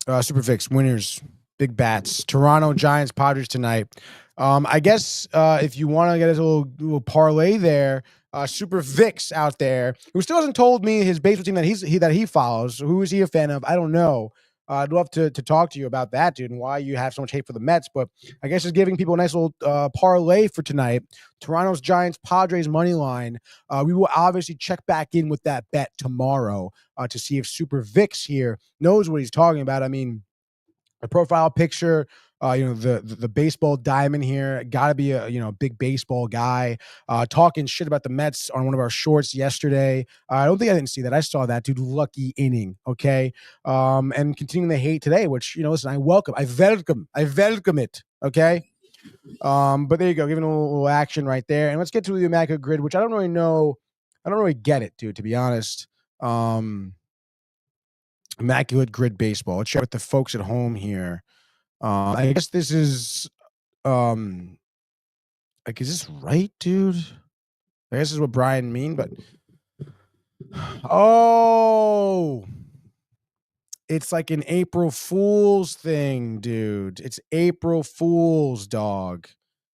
Superfix winners, big bats. Toronto, Giants, Padres tonight. I guess if you want to get a little parlay there, Super Vix out there, who still hasn't told me his baseball team that he follows. Who is he a fan of? I don't know. I'd love to talk to you about that, dude, and why you have so much hate for the Mets. But I guess just giving people a nice little parlay for tonight. Toronto's Giants, Padres money line. We will obviously check back in with that bet tomorrow to see if Super Vix here knows what he's talking about. I mean, a profile picture. The baseball diamond here, got to be a big baseball guy, talking shit about the Mets on one of our shorts yesterday. I didn't see that. I saw that, dude. Lucky inning. Okay. And continuing the hate today, which, listen, I welcome it. Okay. But there you go. Giving a little action right there. And let's get to the Immaculate Grid, which I don't really know. I don't really get it, dude, to be honest. Immaculate Grid baseball. Let's share with the folks at home here. I guess this is, is this right, dude? I guess this is what Brian mean, but, oh, It's like an April Fool's thing, dude. It's April Fool's, dog,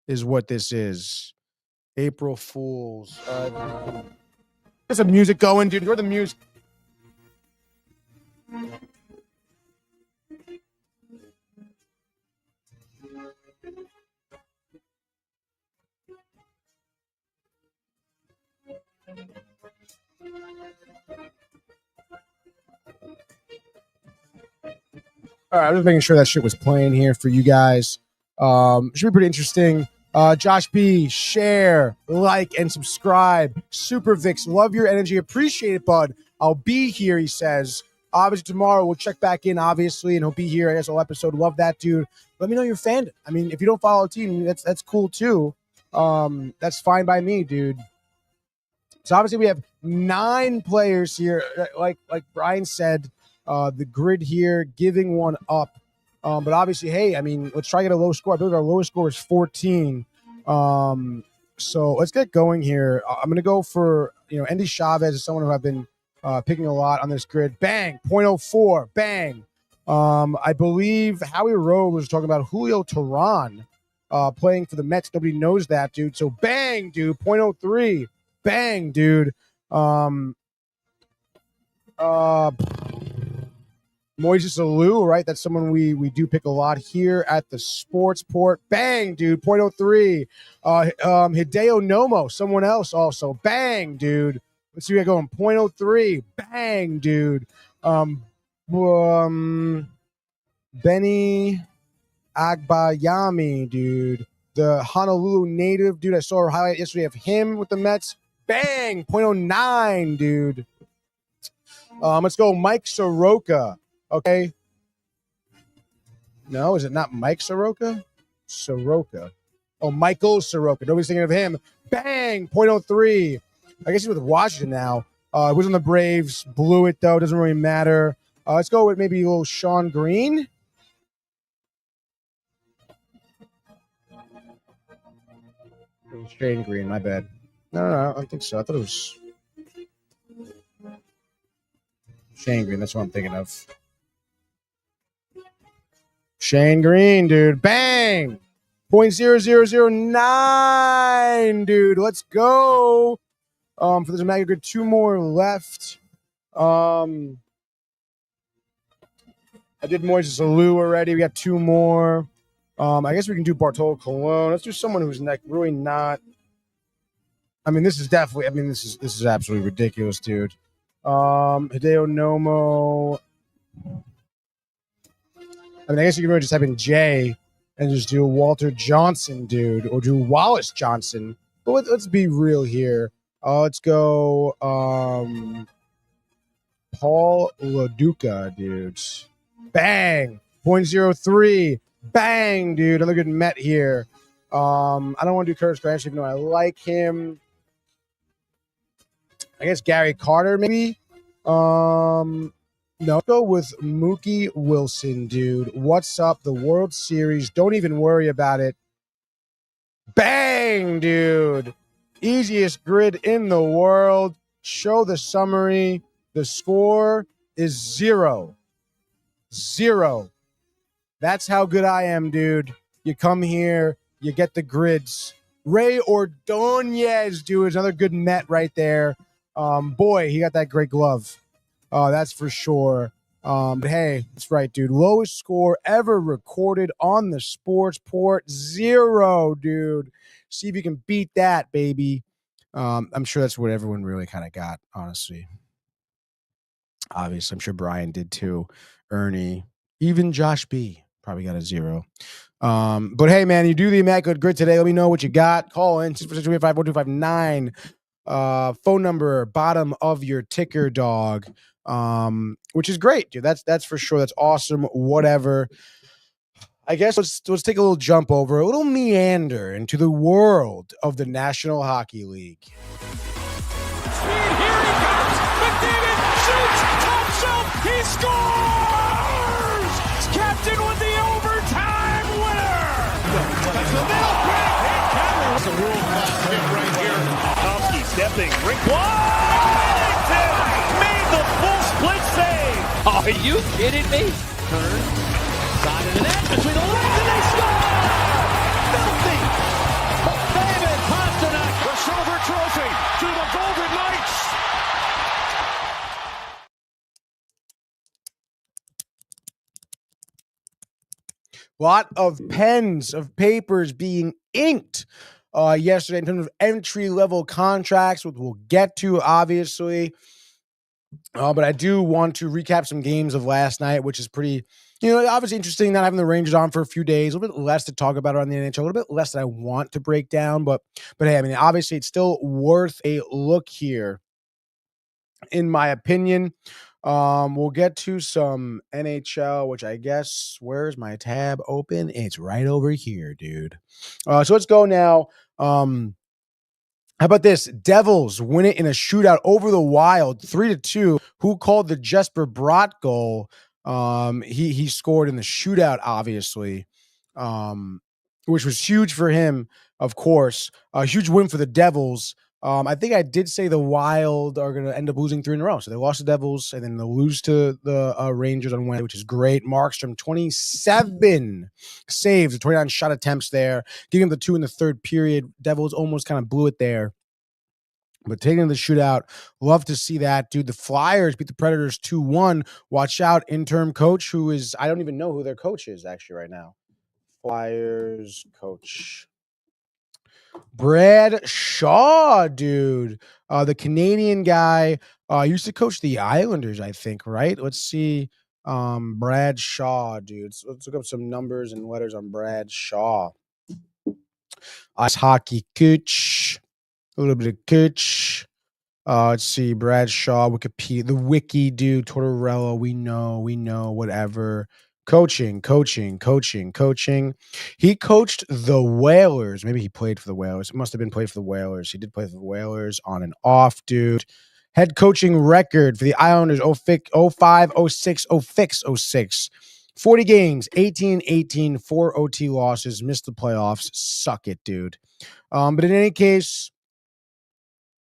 is what this is. April Fool's. Get some music going, dude. Enjoy the music. All right, I'm just making sure that shit was playing here for you guys. Should be pretty interesting. Josh B, share, like, and subscribe. Super Vix, love your energy. Appreciate it, bud. I'll be here, he says. Obviously, tomorrow we'll check back in, obviously, and he'll be here. I guess, whole episode. Love that, dude. Let me know your fandom. I mean, if you don't follow a team, that's cool, too. That's fine by me, dude. So, obviously, we have 9 players here. Like Brian said, the grid here giving one up. But obviously, hey, I mean, let's try to get a low score. I believe our lowest score is 14. So let's get going here. I'm going to go for, Andy Chavez is someone who I've been picking a lot on this grid. Bang, 0.04, bang. I believe Howie Rowe was talking about Julio Teheran playing for the Mets. Nobody knows that, dude. So bang, dude, 0.03, bang, dude. Moises Alou, right? That's someone we do pick a lot here at the Sportsport. Bang, dude, 0.03. Hideo Nomo, someone else also. Bang, dude. Let's see, we got going 0.03. Bang, dude. Benny Agbayami, dude. The Honolulu native, dude. I saw a highlight yesterday of him with the Mets. Bang, 0.09, dude. Let's go Mike Soroka. Okay. No, is it not Mike Soroka? Soroka. Oh, Michael Soroka. Nobody's thinking of him. Bang! 0.03. I guess he's with Washington now. He was on the Braves. Blew it, though. Doesn't really matter. Let's go with maybe a little Sean Green. Shane Green, my bad. No, I don't think so. I thought it was Shane Green. That's what I'm thinking of. Shane Green, dude. Bang! 0.0009, dude. Let's go. For this mega grid, 2 more left. I did Moises Alou already. We got 2 more. I guess we can do Bartolo Colon. Let's do someone who's really not. I mean, this is definitely. I mean, this is absolutely ridiculous, dude. Hideo Nomo. I mean, I guess you can really just type in J and just do Walter Johnson, dude, or do Wallace Johnson. But let's be real here. Let's go Paul LaDuca, dude. Bang! 0.03. Bang, dude. Another good Met here. I don't want to do Curtis Grange, even though I like him. I guess Gary Carter, maybe. No, go with Mookie Wilson, dude. What's up? The World Series. Don't even worry about it. Bang, dude. Easiest grid in the world. Show the summary. The score is 0. 0. That's how good I am, dude. You come here, you get the grids. Ray Ordonez, dude, is another good Met right there. Boy, he got that great glove. That's for sure. But hey, that's right, dude. Lowest score ever recorded on the Sportsport. 0, dude. See if you can beat that, baby. I'm sure that's what everyone really kind of got, honestly. Obviously, I'm sure Brian did too. Ernie, even Josh B probably got a 0. But hey, man, you do the Immaculate Grid today. Let me know what you got. Call in 646-285-4259. Phone number, bottom of your ticker, dog. Which is great, dude. That's for sure. That's awesome. Whatever. I guess let's take a little jump over, a little meander into the world of the National Hockey League. Speed, here he comes. McDavid shoots, top shelf, he scores! Captain with the overtime winner. That's the middle, quick hit counter. It's a world-class hit right here. Tomsky stepping, rink wide. Made the full split save. Are you kidding me? Turn, side of the net, between the legs, and they score! Filthy! David Pastrnak, the silver trophy to the Golden Knights! Lot of pens of papers being inked yesterday in terms of entry-level contracts, which we'll get to, obviously. But I do want to recap some games of last night, which is pretty, obviously interesting not having the Rangers on for a few days, a little bit less to talk about around the NHL, a little bit less that I want to break down. But hey, I mean, obviously it's still worth a look here, in my opinion. We'll get to some NHL, which I guess, where's my tab open? It's right over here, dude. So let's go now. How about this? Devils win it in a shootout over the Wild, 3-2. Who called the Jesper Bratt goal? He scored in the shootout, obviously, which was huge for him, of course. A huge win for the Devils. I think I did say the Wild are going to end up losing 3 in a row. So they lost to the Devils, and then they'll lose to the Rangers on Wednesday, which is great. Markstrom, 27 saves, 29 shot attempts there, giving him the 2 in the third period. Devils almost kind of blew it there. But taking the shootout, love to see that, dude. The Flyers beat the Predators 2-1. Watch out, interim coach, who is, I don't even know who their coach is actually right now. Flyers coach. Brad Shaw, dude. The Canadian guy used to coach the Islanders, I think, right? Let's see. Brad Shaw, dude. So let's look up some numbers and letters on Brad Shaw. Ice hockey coach. A little bit of coach. Let's see. Brad Shaw, Wikipedia. The wiki, dude. Tortorella. We know. Whatever. Coaching. He coached the Whalers. Maybe he played for the Whalers. It must have been played for the Whalers. He did play for the Whalers on and off, dude. Head coaching record for the Islanders 05, 06, 06. 40 games, 18, 4 OT losses, missed the playoffs. Suck it, dude. But in any case,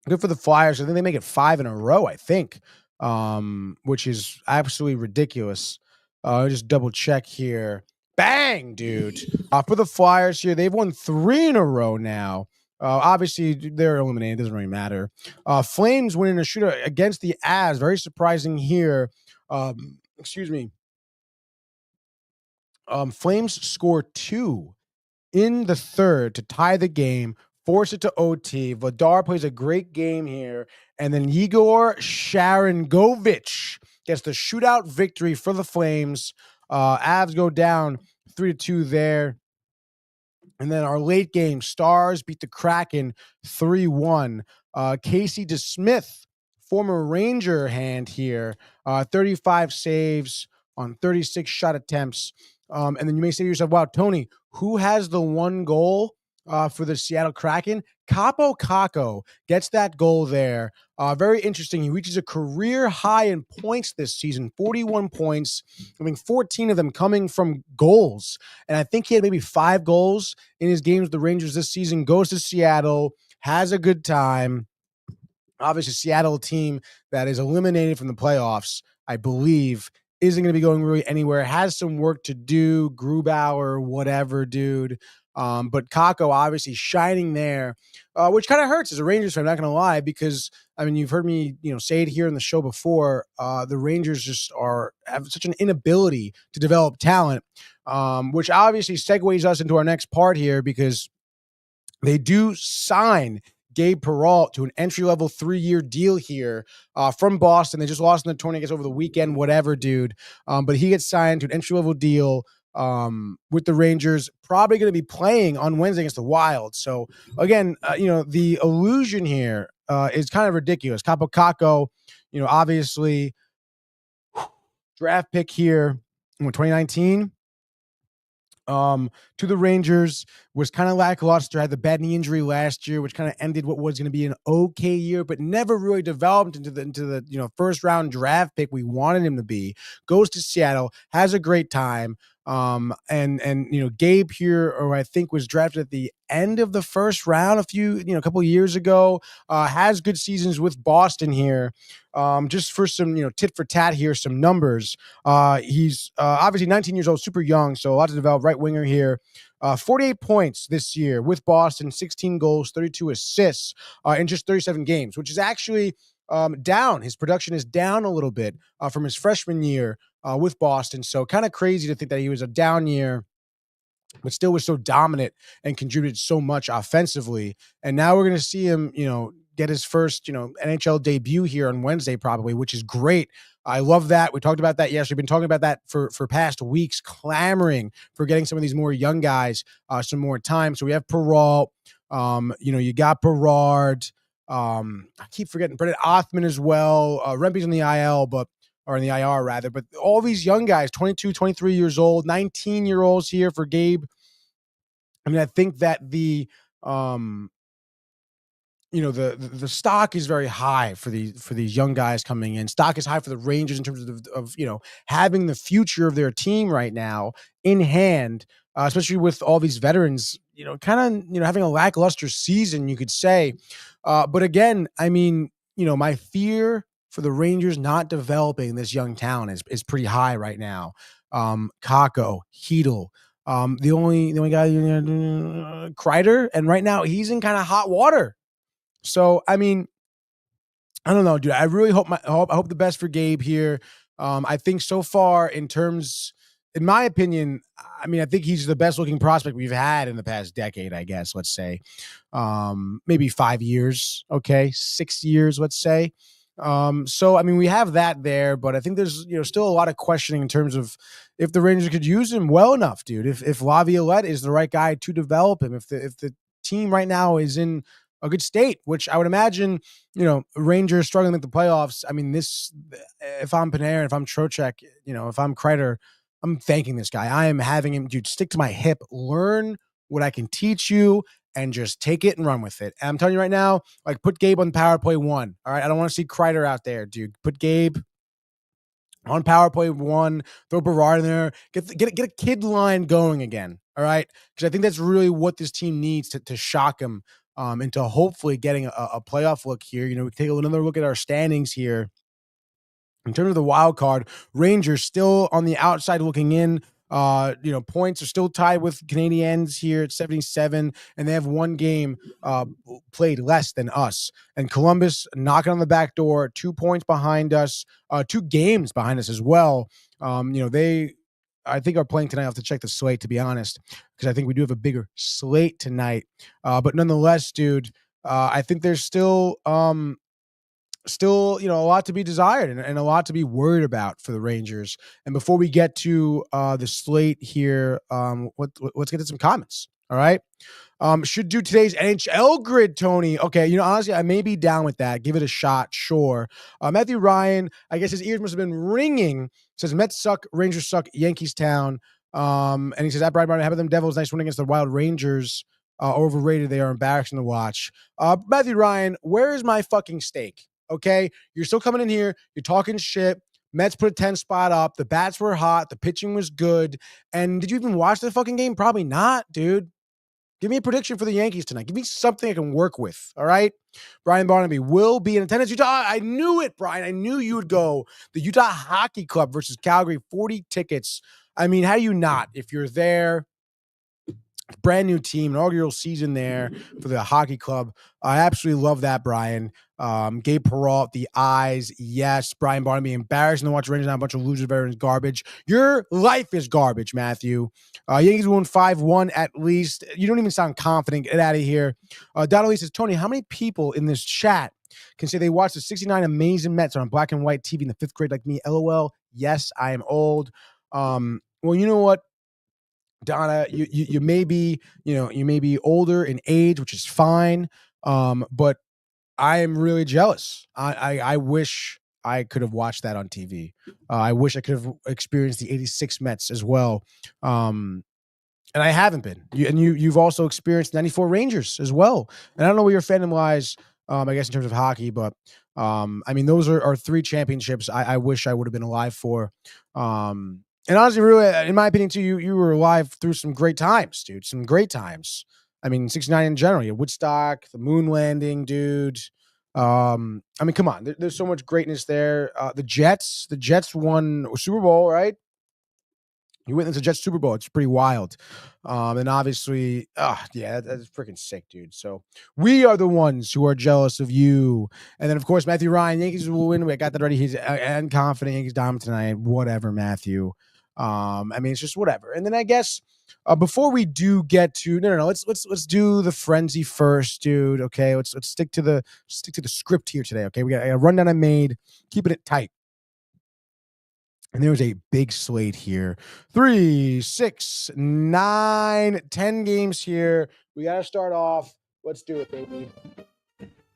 good for the Flyers. I think they make it 5 in a row, I think, which is absolutely ridiculous. Just double check here. Bang, dude. For the Flyers here, they've won 3 in a row now. Obviously, they're eliminated. It doesn't really matter. Flames winning a shootout against the Avs. Very surprising here. Flames score 2 in the third to tie the game, force it to OT. Vladar plays a great game here. And then Igor Sharangovich gets the shootout victory for the Flames. Avs go down 3-2 there. And then our late game, Stars beat the Kraken 3-1. Casey DeSmith, former Ranger hand here, 35 saves on 36 shot attempts. And then you may say to yourself, wow, Tony, who has the 1 goal for the Seattle Kraken? Capo Caco gets that goal there. Very interesting. He reaches a career high in points this season, 41 points. I mean, 14 of them coming from goals. And I think he had maybe 5 goals in his games with the Rangers this season. Goes to Seattle, has a good time. Obviously, Seattle, a team that is eliminated from the playoffs, I believe, isn't going to be going really anywhere. Has some work to do. Grubauer, whatever, dude. But Kako obviously shining there, which kind of hurts as a Rangers fan, I'm not going to lie, because, I mean, you've heard me, say it here in the show before. The Rangers just have such an inability to develop talent, which obviously segues us into our next part here, because they do sign Gabe Perreault to an entry-level 3-year deal here from Boston. They just lost in the tournament, I guess, over the weekend, whatever, dude. But he gets signed to an entry-level deal with the Rangers, probably going to be playing on Wednesday against the Wild. So again, the illusion here is kind of ridiculous. Capo Caco, obviously draft pick here in 2019 to the Rangers, was kind of lackluster, had the bad knee injury last year, which kind of ended what was going to be an okay year, but never really developed into the first round draft pick we wanted him to be. Goes to Seattle, has a great time. And Gabe here, or I think was drafted at the end of the first round a couple of years ago, has good seasons with Boston here. Just for some, tit for tat here, some numbers. He's obviously 19 years old, super young, so a lot to develop. Right winger here. 48 points this year with Boston, 16 goals, 32 assists in just 37 games, which is actually down. His production is down a little bit from his freshman year with Boston. So kind of crazy to think that he was a down year, but still was so dominant and contributed so much offensively. And now we're going to see him, get his first, NHL debut here on Wednesday, probably, which is great. I love that. We talked about that yesterday. We've been talking about that for past weeks, clamoring for getting some of these more young guys some more time. So we have Peralt, you got Berard. I keep forgetting Brendan Othman as well. Rempe's on the or in the IR rather, but all these young guys, 22, 23 years old, 19-year-olds here for Gabe. I mean, I think that the stock is very high for these young guys coming in. Stock is high for the Rangers in terms of having the future of their team right now in hand, especially with all these veterans, having a lackluster season, you could say. But again, I mean, my fear for the Rangers not developing this young talent is pretty high right now. Kakko, Hedel, the only guy, Kreider, and right now he's in kind of hot water. So I mean, I don't know, dude. I really hope the best for Gabe here. I think so far, in my opinion, I mean, I think he's the best looking prospect we've had in the past decade, I guess, let's say. Maybe 5 years, okay, 6 years, let's say. So, I mean, we have that there, but I think there's, still a lot of questioning in terms of if the Rangers could use him well enough, dude, if Laviolette is the right guy to develop him, if the team right now is in a good state, which I would imagine, Rangers struggling with the playoffs. I mean, if I'm Panarin, if I'm Trocheck, if I'm Kreider, I'm thanking this guy. I am having him, dude, stick to my hip, learn what I can teach you, and just take it and run with it. And I'm telling you right now, like, put Gabe on power play 1. All right. I don't want to see Kreider out there, dude. Put Gabe on power play 1, throw Berard in there, get a kid line going again. All right. Because I think that's really what this team needs to shock him into hopefully getting a playoff look here. We can take another look at our standings here. In terms of the wild card, Rangers still on the outside looking in. Points are still tied with Canadiens here at 77, and they have one game played less than us. And Columbus knocking on the back door, 2 points behind us, 2 games behind us as well. They, I think, are playing tonight. I have to check the slate, to be honest, because I think we do have a bigger slate tonight. But nonetheless, dude, I think there's still a lot to be desired and a lot to be worried about for the Rangers. And before we get to the slate here, let's get to some comments. All right. Should do today's NHL grid, Tony. Okay, honestly, I may be down with that. Give it a shot, sure. Matthew Ryan, I guess his ears must have been ringing. Says Mets suck, Rangers suck, Yankees town. And he says, Brian Barnett, how about them Devils? Nice win against the Wild Rangers. Overrated. They are embarrassing to watch. Matthew Ryan, where is my fucking steak? Okay, you're still coming in here. You're talking shit. Mets put a 10 spot up. The bats were hot. The pitching was good. And did you even watch the fucking game? Probably not, dude. Give me a prediction for the Yankees tonight. Give me something I can work with, all right? Brian Barnaby will be in attendance. Utah, I knew it, Brian. I knew you would go. The Utah Hockey Club versus Calgary, 40 tickets. I mean, how do you not? If you're there, brand new team, inaugural season there for the hockey club. I absolutely love that, Brian. Gabe Peralt, the eyes, yes. Brian Barnaby, embarrassing to watch Rangers now, a bunch of losers, veterans, garbage. Your life is garbage, Matthew. Yankees won 5-1 at least. You don't even sound confident. Get out of here. Donnelly says, Tony, how many people in this chat can say they watched the 69 amazing Mets on black and white TV in the 5th grade like me? LOL. Yes, I am old. Well, you know what, Donna, you may be, you may be older in age, which is fine. But I am really jealous. I wish I could have watched that on TV. I wish I could have experienced the 86 Mets as well. And I haven't been. You've also experienced 94 Rangers as well. And I don't know where your fandom lies, I guess, in terms of hockey, but I mean, those are 3 championships I wish I would have been alive for. And honestly, really, in my opinion, too, you were alive through some great times, dude. Some great times. I mean, 69 in general. You had Woodstock, the moon landing, dude. I mean, come on. There's so much greatness there. The Jets won a Super Bowl, right? You witnessed the Jets Super Bowl. It's pretty wild. And obviously, that's freaking sick, dude. So we are the ones who are jealous of you. And then, of course, Matthew Ryan, Yankees will win. We got that ready. He's and confident Yankees dominant tonight. Whatever, Matthew. I mean, it's just whatever. And then I guess before we do get to no, let's do the frenzy first, dude. Okay, let's stick to the script here today. Okay, we got a rundown I made, keeping it tight. And there was a big slate here. 3, 6, 9, 10 games here. We got to start off. Let's do it, baby.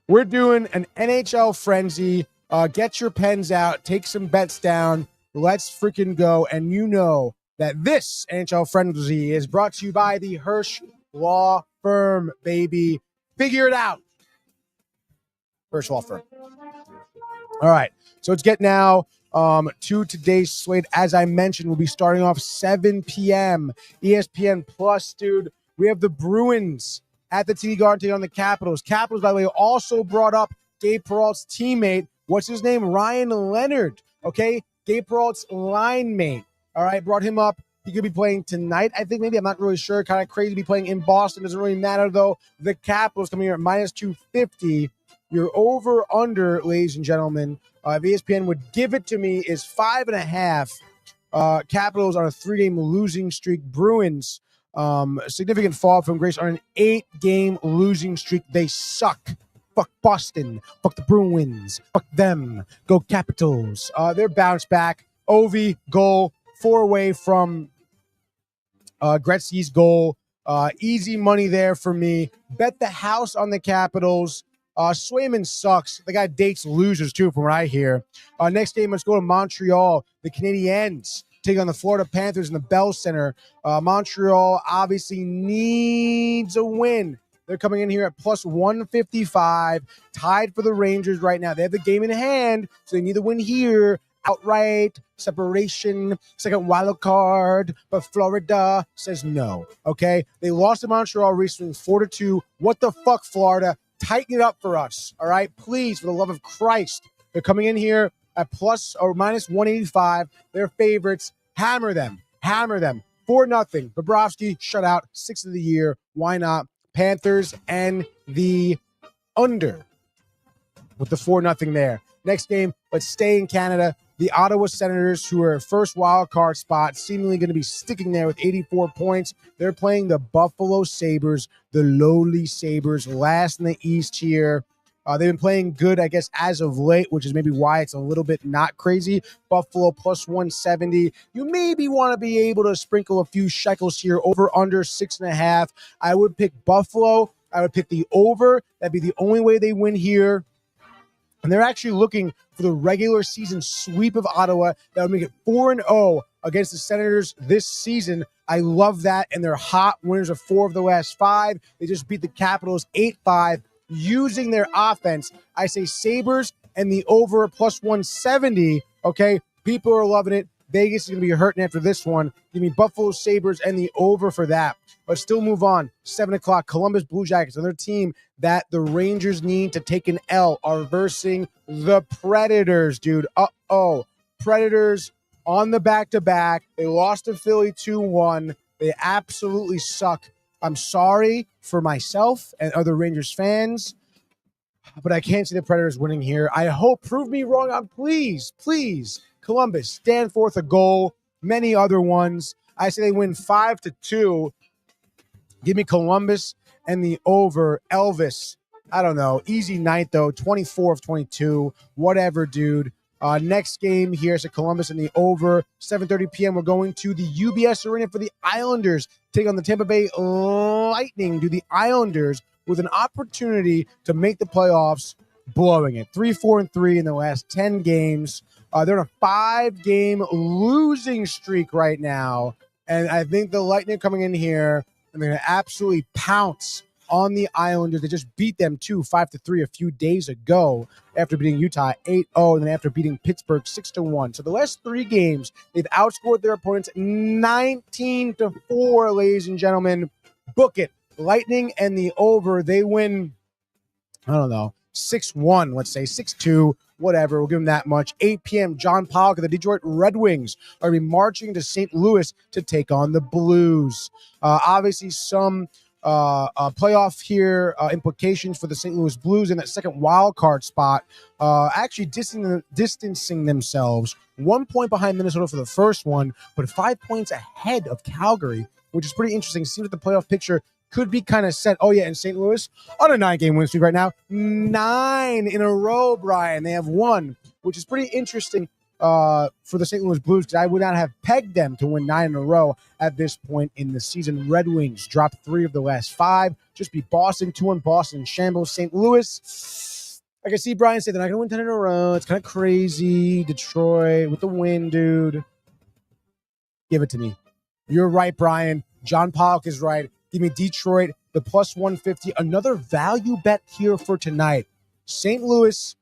We're doing an NHL frenzy. Get your pens out. Take some bets down. Let's freaking go. And you know that this NHL frenzy is brought to you by the Hirsch Law Firm, baby. Figure it out. Hirsch Law Firm. All right. So let's get now to today's slate. As I mentioned, we'll be starting off 7 p.m. ESPN Plus, dude. We have the Bruins at the TD Garden taking on the Capitals. Capitals, by the way, also brought up Gabe Peralt's teammate. What's his name? Ryan Leonard. Okay, Gabe Peralt's line mate. All right, brought him up. He could be playing tonight. I think maybe. I'm not really sure. Kind of crazy to be playing in Boston. Doesn't really matter, though. The Capitals coming here at minus 250. Your over-under, ladies and gentlemen, if ESPN would give it to me, is 5.5. Capitals on a 3-game losing streak. Bruins, significant fall from grace on an 8-game losing streak. They suck. Fuck Boston. Fuck the Bruins. Fuck them. Go Capitals. They're bounced back. Ovi, goal. 4 away from Gretzky's goal. Easy money there for me. Bet the house on the Capitals. Swayman sucks. The guy dates losers, too, from what I hear. Next game, let's go to Montreal. The Canadiens take on the Florida Panthers in the Bell Center. Montreal obviously needs a win. They're coming in here at plus 155, tied for the Rangers right now. They have the game in hand, so they need to win here. Outright, separation, second wild card, but Florida says no, okay? They lost to Montreal recently, 4-2. What the fuck, Florida? Tighten it up for us, all right? Please, for the love of Christ. They're coming in here at plus or minus 185. They're favorites. Hammer them. 4-0. Bobrovsky, shutout, 6th of the year. Why not? Panthers and the under with the 4-0 there. Next game, let's stay in Canada. The Ottawa Senators, who are first wild card spot, seemingly going to be sticking there with 84 points. They're playing the Buffalo Sabres, the lowly Sabres, last in the East here. They've been playing good, I guess, as of late, which is maybe why it's a little bit not crazy. Buffalo plus 170. You maybe want to be able to sprinkle a few shekels here, over under 6.5. I would pick Buffalo. I would pick the over. That'd be the only way they win here. And they're actually looking for the regular season sweep of Ottawa. That would make it 4-0 against the Senators this season. I love that. And they're hot winners of 4 of the last 5. They just beat the Capitals 8-5 using their offense. I say Sabres and the over plus 170. Okay, people are loving it. Vegas is going to be hurting after this one. Give me Buffalo Sabres and the over for that. But still move on. 7 o'clock, Columbus Blue Jackets, another team that the Rangers need to take an L, are versing the Predators, dude. Predators on the back-to-back. They lost to Philly 2-1. They absolutely suck. I'm sorry for myself and other Rangers fans, but I can't see the Predators winning here. I hope, prove me wrong. Please, Columbus, stand forth a goal. Many other ones. I say they win 5-2. Give me Columbus and the over. Elvis, I don't know. Easy night, though. 24 of 22. Whatever, dude. Next game here is Columbus and the over. 7:30 p.m. We're going to the UBS Arena for the Islanders. Take on the Tampa Bay Lightning. Do the Islanders with an opportunity to make the playoffs, blowing it. 3-4-3 in the last 10 games. They're on a 5-game losing streak right now. And I think the Lightning coming in here, and they're going to absolutely pounce on the Islanders. They just beat them 5-3 a few days ago after beating Utah 8-0 and then after beating Pittsburgh 6-1. So the last 3 games, they've outscored their opponents 19-4, ladies and gentlemen. Book it. Lightning and the over, they win, I don't know, 6-1, let's say, 6-2, whatever. We'll give them that much. 8 p.m., John Pollock of the Detroit Red Wings are going to be marching to St. Louis to take on the Blues. Obviously, some playoff here implications for the St. Louis Blues in that second wild card spot, actually distancing themselves 1 point behind Minnesota for the first one, but 5 points ahead of Calgary, which is pretty interesting. Seems like the playoff picture could be kind of set. Oh, yeah, in St. Louis, on a 9-game win streak right now. 9 in a row, Brian. They have won, which is pretty interesting for the St. Louis Blues, because I would not have pegged them to win 9 in a row at this point in the season. Red Wings dropped 3 of the last 5. Just beat Boston, 2-1 Boston in shambles. St. Louis, I can see Brian say they're not going to win 10 in a row. It's kind of crazy. Detroit with the win, dude. Give it to me. You're right, Brian. John Pollock is right. Give me Detroit, the plus 150. Another value bet here for tonight. St. Louis,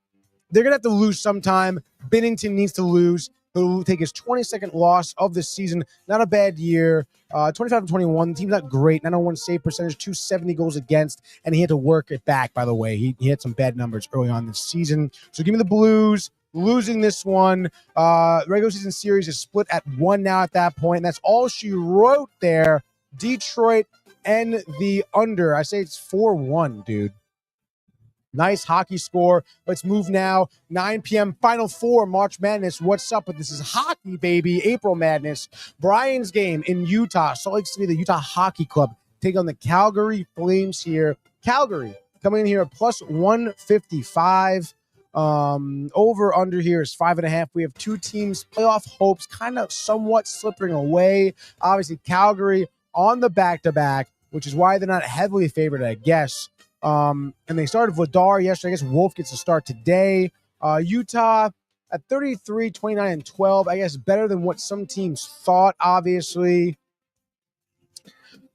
they're going to have to lose sometime. Binnington needs to lose. He'll take his 22nd loss of the season. Not a bad year. 25-21. The team's not great. 901 save percentage, 270 goals against, and he had to work it back, by the way. He had some bad numbers early on this season. So give me the Blues. Losing this one. Regular season series is split at 1 now at that point. And that's all she wrote there. Detroit and the under. I say it's 4-1, dude. Nice hockey score. Let's move now. 9 p.m. Final Four, March Madness. What's up? But this is hockey, baby. April Madness. Brian's game in Utah. Salt Lake City, the Utah Hockey Club, take on the Calgary Flames here. Calgary coming in here at plus 155. Over under here is 5.5. We have 2 teams. Playoff hopes kind of somewhat slipping away. Obviously, Calgary on the back-to-back, which is why they're not heavily favored, I guess. And they started Vladar yesterday. I guess Wolf gets a start today. Utah at 33, 29, and 12. I guess better than what some teams thought, obviously.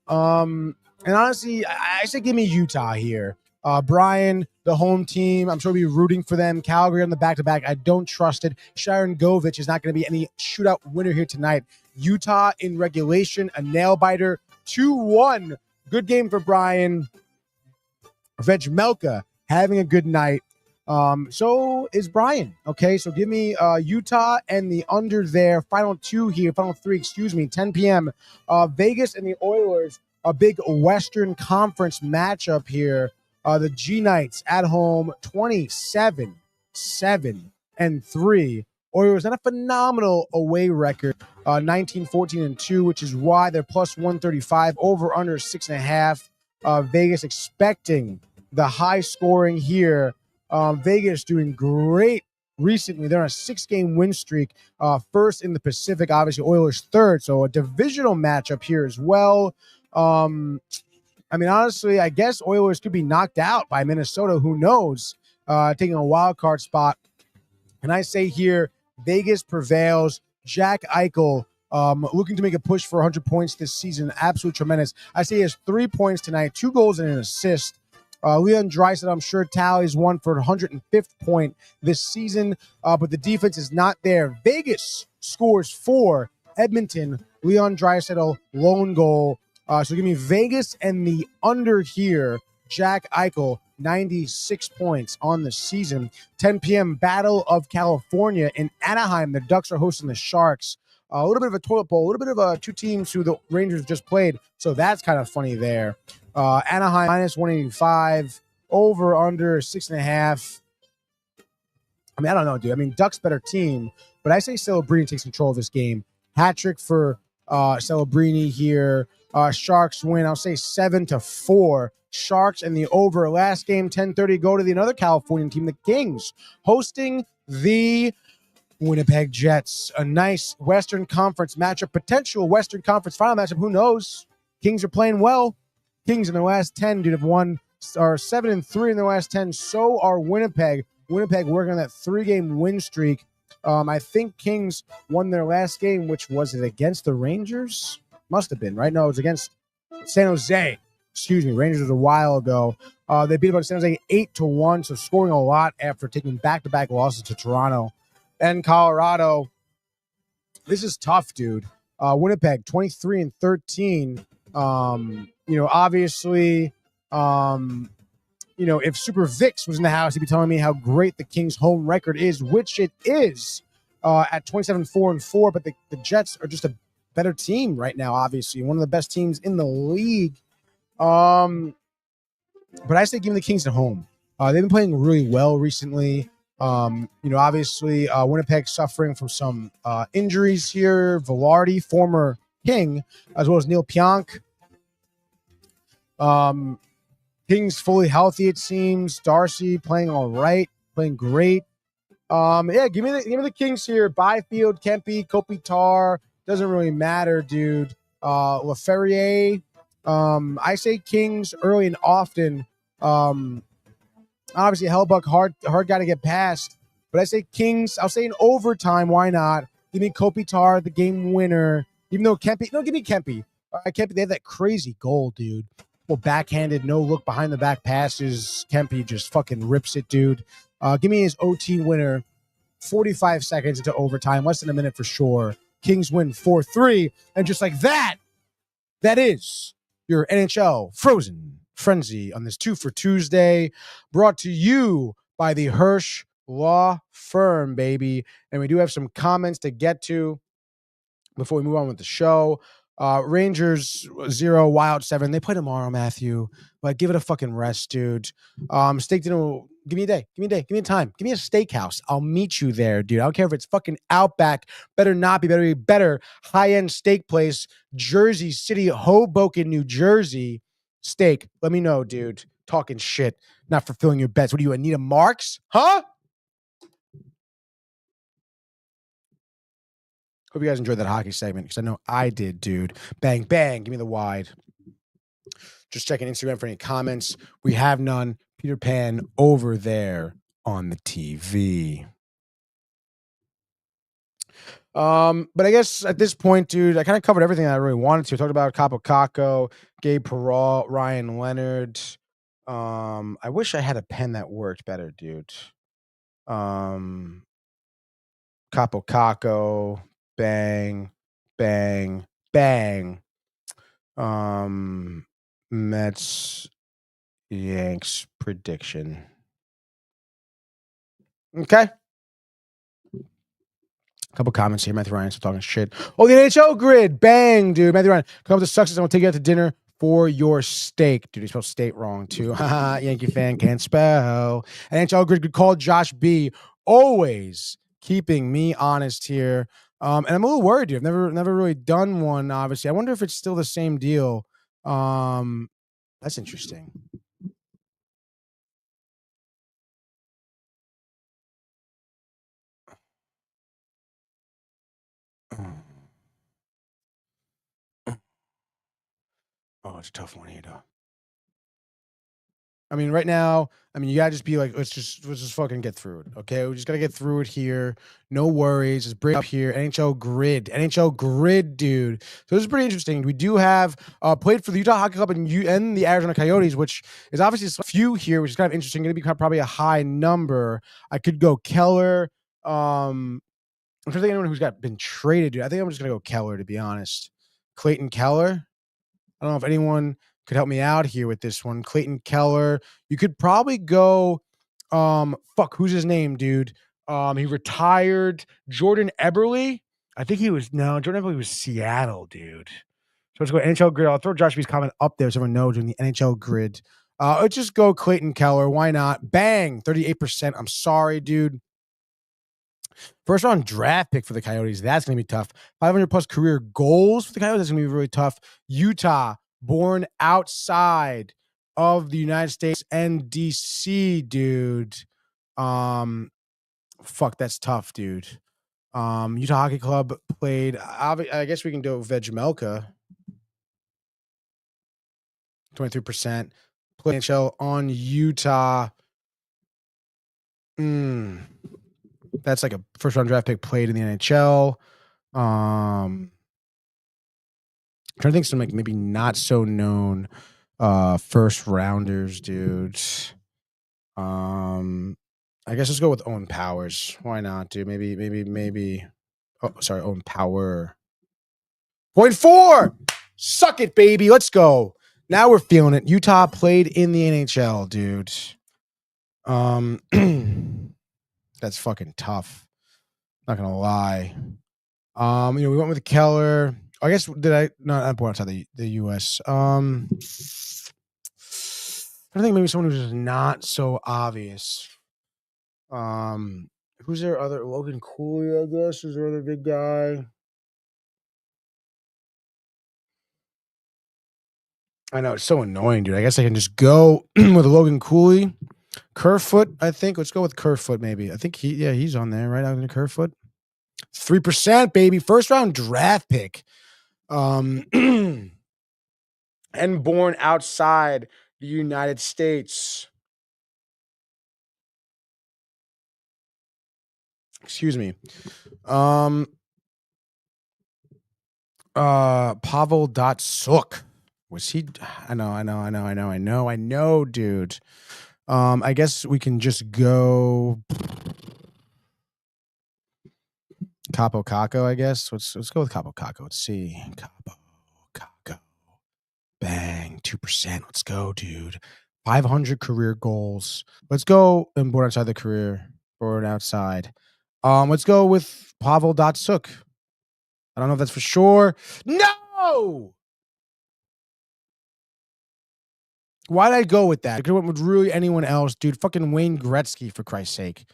And honestly, I say give me Utah here. Brian, the home team, I'm sure we'll be rooting for them. Calgary on the back-to-back, I don't trust it. Sharon Govich is not going to be any shootout winner here tonight. Utah in regulation, a nail-biter, 2-1. Good game for Brian. Vejmelka having a good night. So is Brian. Okay, so give me Utah and the under there. Final 3, 10 p.m. Vegas and the Oilers, a big Western Conference matchup here. The G Knights at home, 27-7-3. Oilers had a phenomenal away record, 19-14-2, which is why they're plus 135, over under 6.5. Vegas expecting the high scoring here. Vegas doing great recently. They're on a 6-game win streak, first in the Pacific, obviously Oilers third, so a divisional matchup here as well. I mean, honestly, I guess Oilers could be knocked out by Minnesota. Who knows? Taking a wild card spot. And I say here, Vegas prevails. Jack Eichel looking to make a push for 100 points this season. Absolutely tremendous. I say he has 3 points tonight, 2 goals and an assist. Leon Draisaitl, I'm sure, tallies one for 105th point this season, but the defense is not there. Vegas scores 4. Edmonton, Leon Draisaitl, lone goal. So give me Vegas and the under here. Jack Eichel, 96 points on the season. 10 p.m. Battle of California in Anaheim. The Ducks are hosting the Sharks. A little bit of a toilet bowl, a little bit of 2 teams who the Rangers just played. So that's kind of funny there. Anaheim minus 185, over under 6.5. I mean, I don't know, dude. I mean, Ducks better team, but I say Celebrini takes control of this game. Hat trick for Celebrini here. Sharks win. I'll say 7-4. Sharks and the over. Last game, 10:30. Go to the another Californian team, the Kings, hosting the Winnipeg Jets. A nice Western Conference matchup, potential Western Conference final matchup. Who knows? Kings are playing well. Kings in their last 10, dude, have won, are 7-3 in their last 10. So are Winnipeg. Winnipeg working on that 3-game win streak. I think Kings won their last game, which was it against the Rangers? Must have been, right? No, it was against San Jose. Rangers was a while ago. They beat up San Jose 8-1, so scoring a lot after taking back-to-back losses to Toronto and Colorado. This is tough, dude. Winnipeg 23-13. Obviously, if Super Vix was in the house, he'd be telling me how great the Kings' home record is, which it is at 27-4-4. But the Jets are just a better team right now, obviously. One of the best teams in the league. But I say give me the Kings at home. They've been playing really well recently. Obviously, Winnipeg suffering from some injuries here. Velarde, former King, as well as Neil Pionk. Kings fully healthy, it seems. Darcy playing all right, playing great. Give me the Kings here. Byfield, Kempe, Kopitar. Doesn't really matter, dude. LaFerriere. I say Kings early and often. Obviously, Hellbuck, hard guy to get past. But I say Kings. I'll say in overtime. Why not? Give me Kopitar, the game winner. Even though Kempe. No, give me Kempe. Kempe, they have that crazy goal, dude. Well, backhanded, no look behind the back passes. Kempe just fucking rips it, dude. Give me his OT winner. 45 seconds into overtime. Less than a minute for sure. Kings win 4-3. And just like that, that is your NHL Frozen Frenzy on this 2 for Tuesday, brought to you by the Hirsch Law Firm, baby. And we do have some comments to get to before we move on with the show. Rangers 0, Wild 7. They play tomorrow, Matthew. But give it a fucking rest, dude. Steak dinner. Give me a day. Give me a day. Give me a time. Give me a steakhouse. I'll meet you there, dude. I don't care if it's fucking Outback. Better not be. Better be better. High-end steak place. Jersey City, Hoboken, New Jersey. Steak. Let me know, dude. Talking shit. Not fulfilling your bets. What are you, Anita Marks? Huh? Hope you guys enjoyed that hockey segment because I know I did, dude. Bang, bang. Give me the wide. Just checking Instagram for any comments. We have none. Peter Pan over there on the TV. But I guess at this point, dude, I kind of covered everything that I really wanted to. I talked about Capo Caco, Gabe Perrault, Ryan Leonard. I wish I had a pen that worked better, dude. Capo Caco, bang, bang, bang. Mets, Yanks prediction. Okay. Couple comments here. Matthew Ryan's talking shit. Oh, the NHL grid. Bang, dude. Matthew Ryan, come up to Success. I'm going to take you out to dinner for your steak. Dude, he spelled state wrong, too. Yankee fan can't spell. NHL grid, good call. Josh B. Always keeping me honest here. And I'm a little worried, dude. I've never really done one, obviously. I wonder if it's still the same deal. That's interesting. Oh, it's a tough one here, though. I mean, right now, you gotta just be like, let's just fucking get through it. Okay, we just gotta get through it here. No worries. Just bring up here. NHL grid, dude. So this is pretty interesting. We do have played for the Utah Hockey Club and the Arizona Coyotes, which is obviously a few here, which is kind of interesting. Going to be probably a high number. I could go Keller. I'm trying to think of anyone who's been traded, dude. I think I'm just gonna go Keller, to be honest. Clayton Keller. I don't know if anyone could help me out here with this one. Clayton Keller. You could probably go, who's his name, dude? He retired. Jordan Eberle. I think Jordan Eberle was Seattle, dude. So let's go NHL grid. I'll throw Josh B's comment up there so everyone knows in the NHL grid. Let's just go Clayton Keller. Why not? Bang, 38%. I'm sorry, dude. First round draft pick for the Coyotes. That's going to be tough. 500 plus career goals for the Coyotes. That's going to be really tough. Utah, born outside of the United States and DC, dude. That's tough, dude. Utah Hockey Club played. I guess we can do Vejmelka. 23%. Play NHL on Utah. That's like a first round draft pick played in the NHL. I'm trying to think some like maybe not so known first rounders, dude. I guess let's go with Owen Powers. Why not, dude? Maybe. Oh, sorry, Owen Power. 0.4. Suck it, baby. Let's go. Now we're feeling it. Utah played in the NHL, dude. That's fucking tough. Not gonna lie. We went with Keller. I guess not born outside the US. I think maybe someone who's just not so obvious. Who's their other Logan Cooley, I guess, is their other big guy. I know it's so annoying, dude. I guess I can just go with Logan Cooley. Kerfoot, I think. Let's go with Kerfoot, maybe. I think he's on there, right? Out in Kerfoot. 3%, baby. First round draft pick. And born outside the United States. Excuse me. Pavel Datsuk. Was he? I know, dude. I guess we can just go Capo Caco, I guess. Let's go with Capo Caco. Let's see. Capo Caco. Bang. 2%. Let's go, dude. 500 career goals. Let's go and born outside the career. Born outside. Let's go with Pavel Datsuk. I don't know if that's for sure. No! Why did I go with that? I could have went with really anyone else, dude. Fucking Wayne Gretzky, for Christ's sake.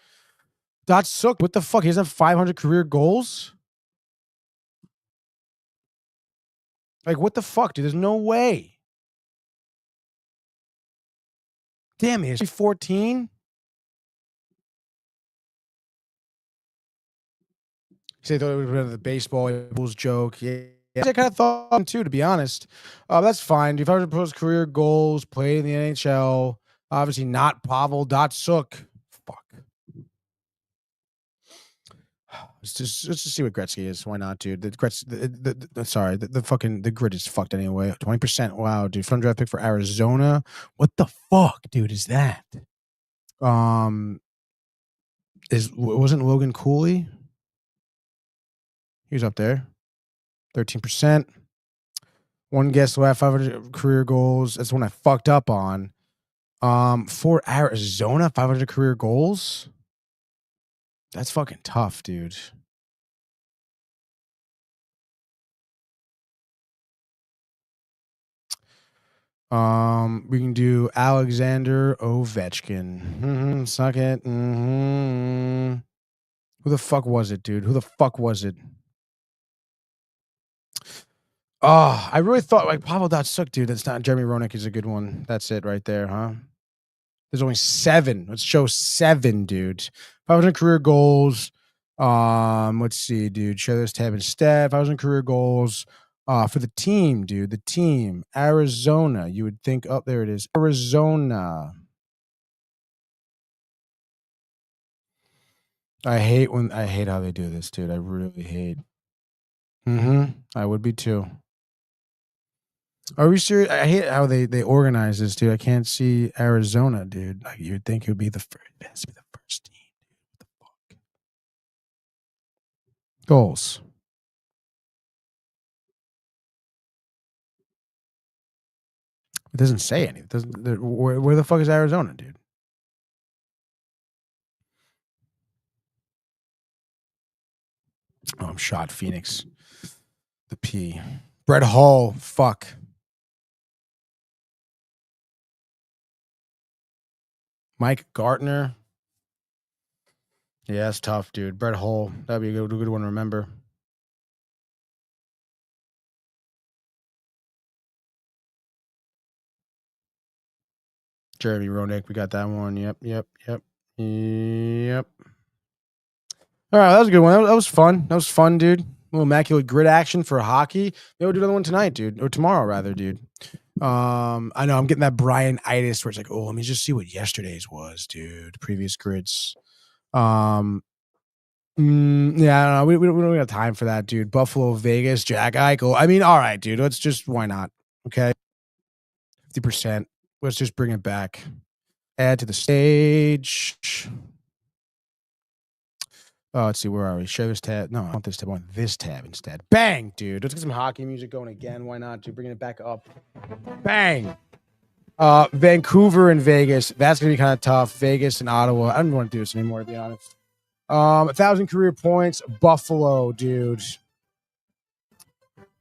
Datsuk, what the fuck? He doesn't have 500 career goals? Like, what the fuck, dude? There's no way. Damn, he's 14? Say thought it was the baseball Bulls joke. Yeah, I kind of thought him too, to be honest. That's fine. If I were to post career goals, played in the NHL, obviously not Pavel Datsuk. Fuck. Let's just see what Gretzky is. Why not, dude? The grid is fucked anyway. 20%. Wow, dude. Front draft pick for Arizona. What the fuck, dude? Is that? Wasn't Logan Cooley? He was up there. 13%. One guess left, 500 career goals. That's one I fucked up on. For Arizona, 500 career goals? That's fucking tough, dude. We can do Alexander Ovechkin. Suck it. Who the fuck was it, dude? Who the fuck was it? Oh, I really thought like Pavel Datsuk, dude. That's not Jeremy Roenick is a good one. That's it right there, huh? There's only 7. Let's show 7, dude. 500 career goals. Let's see, dude. Show this tab instead. 500 career goals. For the team, dude. The team. Arizona. You would think, oh, there it is. Arizona. I hate how they do this, dude. I really hate. I would be too. Are we serious? I hate how they organize this, dude. I can't see Arizona, dude. Like, you'd think it would be the first. It has to be the first team, dude. What the fuck? Goals. It doesn't say any. It doesn't. Where the fuck is Arizona, dude? Oh, I'm shot. Phoenix. The P. Brett Hall. Fuck. Mike Gartner. Yeah, that's tough, dude. Brett Hall. That'd be a good one to remember. Jeremy Roenick. We got that one. Yep. All right, that was a good one. That was fun. That was fun, dude. A little immaculate grid action for hockey. Maybe we'll do another one tonight, dude. Or tomorrow, rather, dude. I know I'm getting that Brian-itis where it's like, oh, let me just see what yesterday's was, dude. Previous grids. Yeah, I don't know. We don't have time for that, dude. Buffalo, Vegas, Jack Eichel. I mean, all right, dude. Let's just, why not? Okay. 50%. Let's just bring it back. Add to the stage. Let's see, where are we? Show this tab. No, I want this tab. I want this tab instead. Bang, dude. Let's get some hockey music going again. Why not? Dude, bringing it back up. Bang. Vancouver and Vegas. That's going to be kind of tough. Vegas and Ottawa. I don't want to do this anymore, to be honest. 1,000 career points. Buffalo, dude.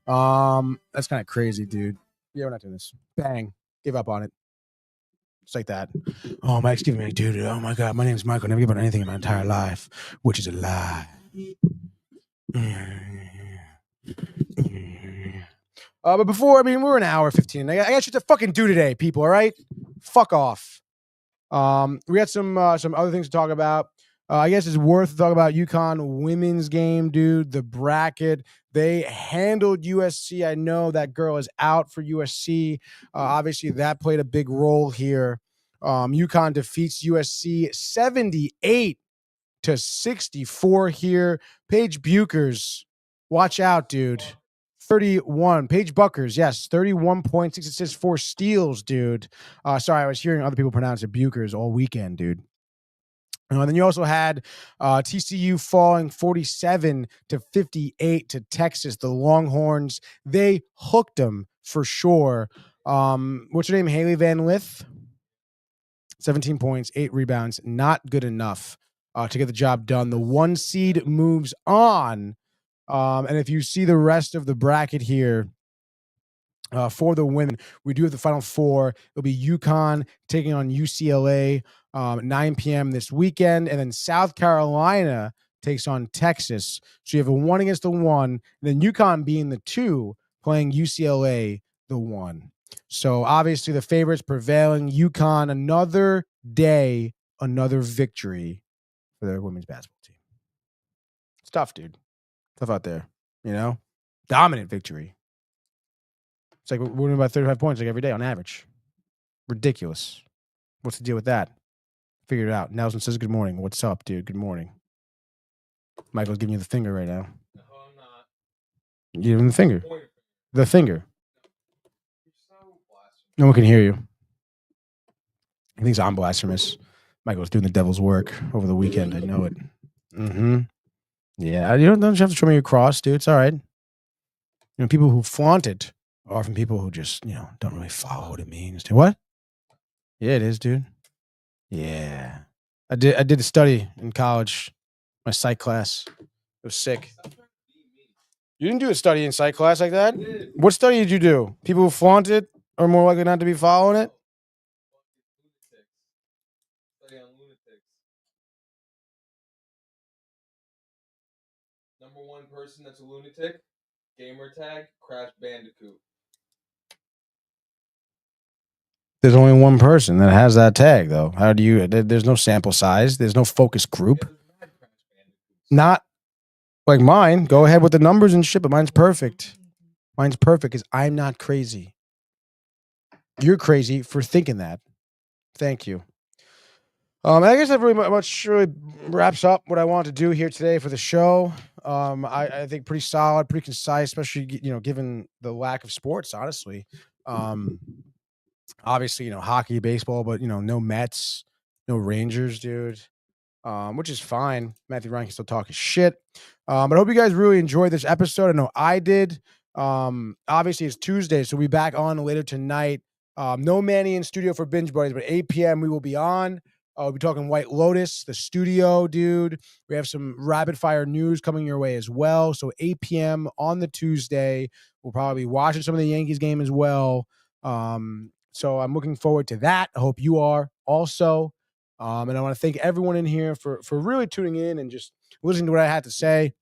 That's kind of crazy, dude. Yeah, we're not doing this. Bang. Give up on it. It's like that. Oh, Mike's giving me, dude. Oh my God, my name's Michael. I never give up on anything in my entire life, which is a lie. But before, I mean, we're an hour 15. I got shit to fucking do today, people. All right, fuck off. We got some other things to talk about. I guess it's worth talking about UConn women's game, dude. The bracket. They handled USC. I know that girl is out for USC. Obviously, that played a big role here. UConn defeats USC 78-64 here. Paige Buchers, watch out, dude. 31. Paige Buchers, yes, 31 points, 6 assists, 4 steals, dude. Sorry, I was hearing other people pronounce it Buchers all weekend, dude. And then you also had TCU falling 47-58 to Texas. The Longhorns, they hooked them for sure. What's her name? Haley Van Lith. 17 points, 8 rebounds. Not good enough to get the job done. The 1 seed moves on. And if you see the rest of the bracket here, for the women, we do have the Final Four. It'll be UConn taking on UCLA 9 p.m. this weekend. And then South Carolina takes on Texas. So you have a 1 against the 1. And then UConn being the 2, playing UCLA the 1. So obviously the favorites prevailing. UConn, another day, another victory for their women's basketball team. It's tough, dude. Tough out there, you know? Dominant victory. It's like we're winning by 35 points like every day on average. Ridiculous. What's the deal with that? Figured it out. Nelson says, good morning. What's up, dude? Good morning. Michael's giving you the finger right now. No, I'm not. You give him the finger. The finger. No one can hear you. He thinks I'm blasphemous. Michael's doing the devil's work over the weekend. I know it. Mm-hmm. Yeah, you don't have to show me your cross, dude. It's all right. You know, people who flaunt it are from people who just, you know, don't really follow what it means. What? Yeah, it is, dude. Yeah. I did a study in college, my psych class. It was sick. You didn't do a study in psych class like that? What study did you do? People who flaunt it are more likely not to be following it? Study on lunatics. Number 1 person that's a lunatic, gamer tag, Crash Bandicoot. There's only one person that has that tag, though. How do you? There's no sample size. There's no focus group. Not like mine. Go ahead with the numbers and shit, but mine's perfect. Mine's perfect because I'm not crazy. You're crazy for thinking that. Thank you. I guess that really wraps up what I want to do here today for the show. I think pretty solid, pretty concise, especially, you know, given the lack of sports, honestly. Obviously, you know, hockey, baseball, but, you know, no Mets, no Rangers, dude, which is fine. Matthew Ryan can still talk his shit. But I hope you guys really enjoyed this episode. I know I did. Obviously, it's Tuesday, so we'll be back on later tonight. No Manny in studio for Binge Buddies, but 8 p.m. we will be on. We'll be talking White Lotus, the studio, dude. We have some rapid fire news coming your way as well. So 8 p.m. on the Tuesday. We'll probably be watching some of the Yankees game as well. So I'm looking forward to that. I hope you are also. And I want to thank everyone in here for really tuning in and just listening to what I had to say.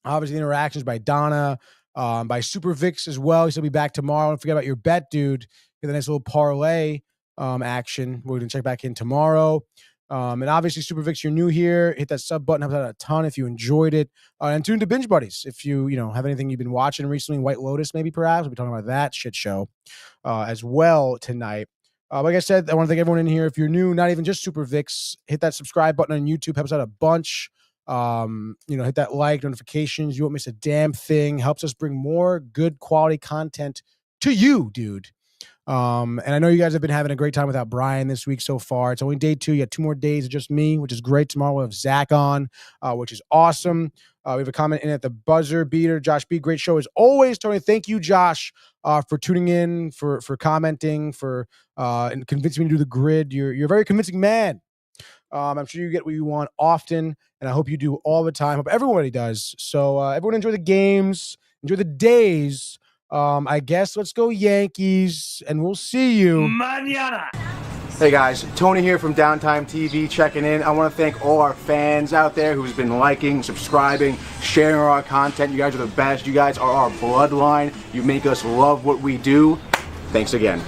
Obviously, the interactions by Donna, by Super Vix as well. He'll be back tomorrow. Don't forget about your bet, dude. Get a nice little parlay action. We're going to check back in tomorrow. And obviously, Super Vix, you're new here. Hit that sub button. Helps out a ton if you enjoyed it. And tune to Binge Buddies. If you have anything you've been watching recently, White Lotus maybe perhaps. We'll be talking about that shit show as well tonight. Like I said, I want to thank everyone in here. If you're new, not even just Super Vix, hit that subscribe button on YouTube. Helps out a bunch. Hit that like, notifications. You won't miss a damn thing. Helps us bring more good quality content to you, dude. And I know you guys have been having a great time without Brian this week so far. It's only day 2. You have 2 more days of just me, which is great. Tomorrow we'll have Zach on, which is awesome. We have a comment in at the buzzer beater. Josh B, great show as always. Tony, thank you, Josh, for tuning in, for commenting, and convincing me to do the grid. You're a very convincing man. I'm sure you get what you want often, and I hope you do all the time. Hope everybody does. So everyone enjoy the games, enjoy the days. I guess let's go Yankees, and we'll see you Mañana. Hey guys, Tony here from Downtime TV checking in. I want to thank all our fans out there who's been liking, subscribing, sharing our content. You guys are the best. You guys are our bloodline. You make us love what we do. Thanks again.